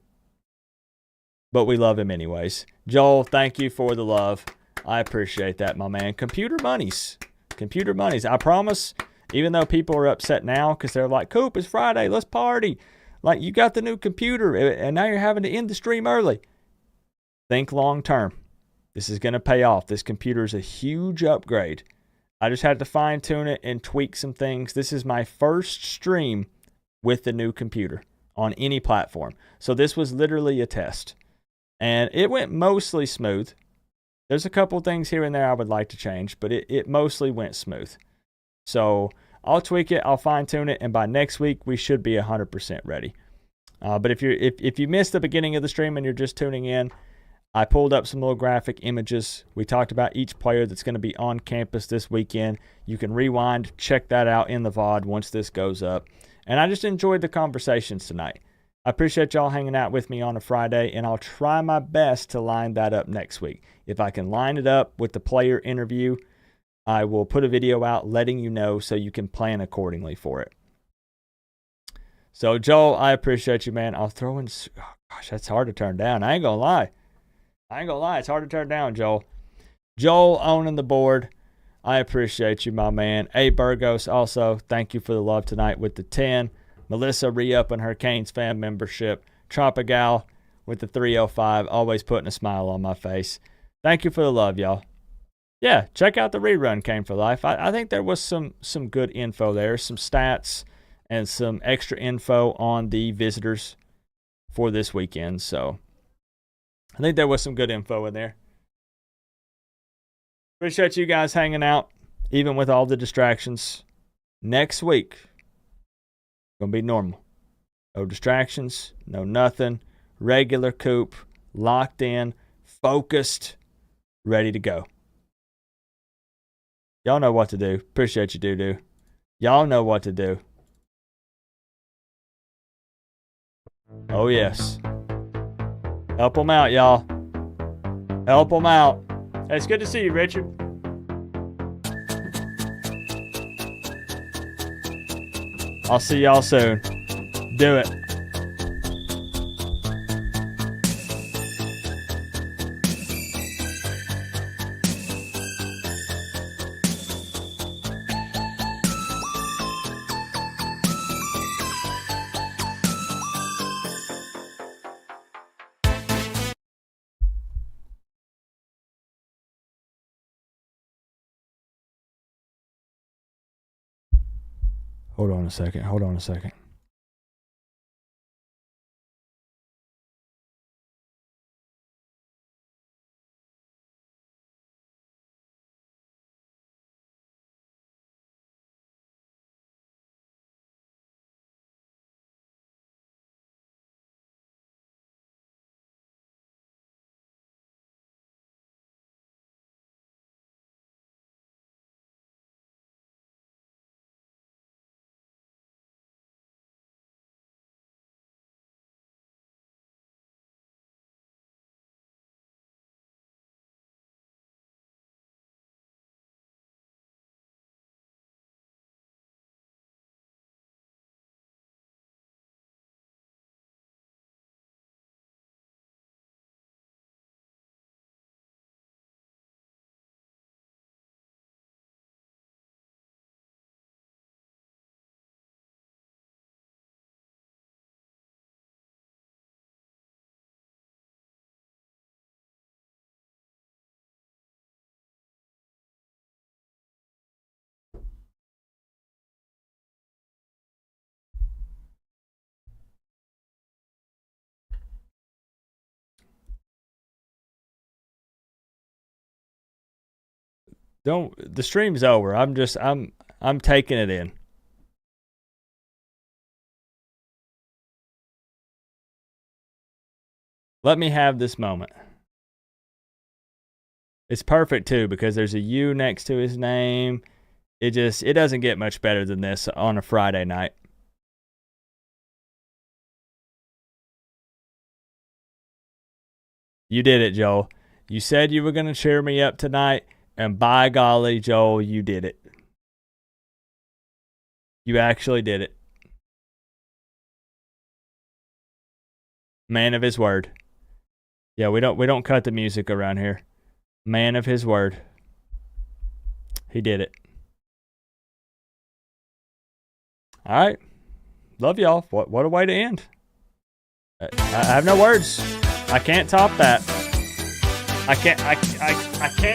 But we love him anyways. Joel, thank you for the love. I appreciate that, my man. Computer monies. Computer monies. I promise, even though people are upset now because they're like, Coop, it's Friday, let's party. Like, you got the new computer, and now you're having to end the stream early. Think long term. This is going to pay off. This computer is a huge upgrade. I just had to fine tune it and tweak some things. This is my first stream with the new computer on any platform. So this was literally a test. And it went mostly smooth. There's a couple things here and there I would like to change, but it mostly went smooth. So I'll tweak it, I'll fine tune it, and by next week we should be 100% ready. But if you missed the beginning of the stream and you're just tuning in, I pulled up some little graphic images. We talked about each player that's going to be on campus this weekend. You can rewind, check that out in the VOD once this goes up. And I just enjoyed the conversations tonight. I appreciate y'all hanging out with me on a Friday, and I'll try my best to line that up next week. If I can line it up with the player interview, I will put a video out letting you know so you can plan accordingly for it. So, Joel, I appreciate you, man. I'll throw in... Oh, gosh, that's hard to turn down. I ain't going to lie. It's hard to turn down, Joel. Joel owning the board. I appreciate you, my man. A. Burgos, also, thank you for the love tonight with the 10. Melissa re-upping her Canes fan membership. Tropigal with the 305, always putting a smile on my face. Thank you for the love, y'all. Yeah, check out the rerun, Cane for Life. I think there was some good info there, some stats and some extra info on the visitors for this weekend. So I think there was some good info in there. Appreciate you guys hanging out, even with all the distractions. Next week, gonna be normal. No distractions, no nothing. Regular Coop, locked in, focused, ready to go. Y'all know what to do. Appreciate you, doo-doo. Y'all know what to do. Oh, yes. Help them out, y'all. Help them out. Hey, it's good to see you, Richard. I'll see y'all soon. Do it. Hold on a second. The stream's over. I'm taking it in. Let me have this moment. It's perfect too because there's a U next to his name. It doesn't get much better than this on a Friday night. You did it, Joel. You said you were going to cheer me up tonight, And by golly, Joel, you did it. You actually did it. Man of his word. Yeah, we don't cut the music around here. Man of his word. He did it. All right. Love y'all. What a way to end. I have no words. I can't top that. I can't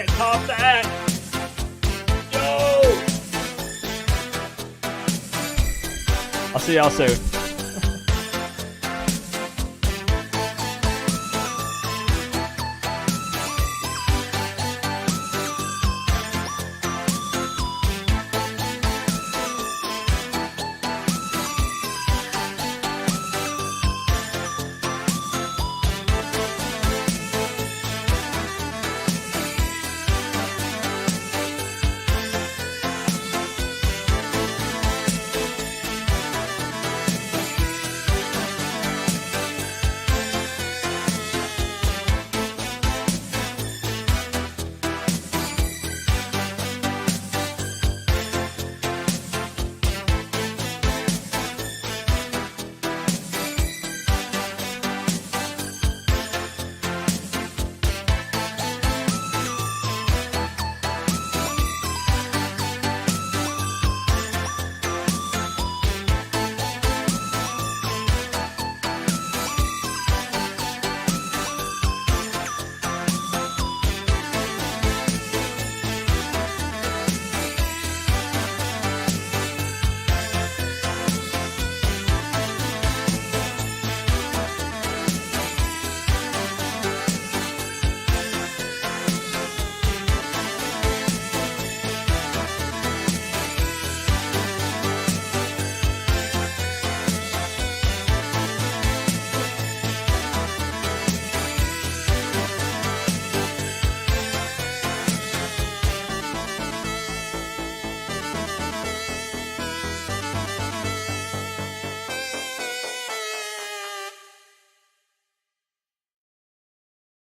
top that. Yo! I'll see y'all soon.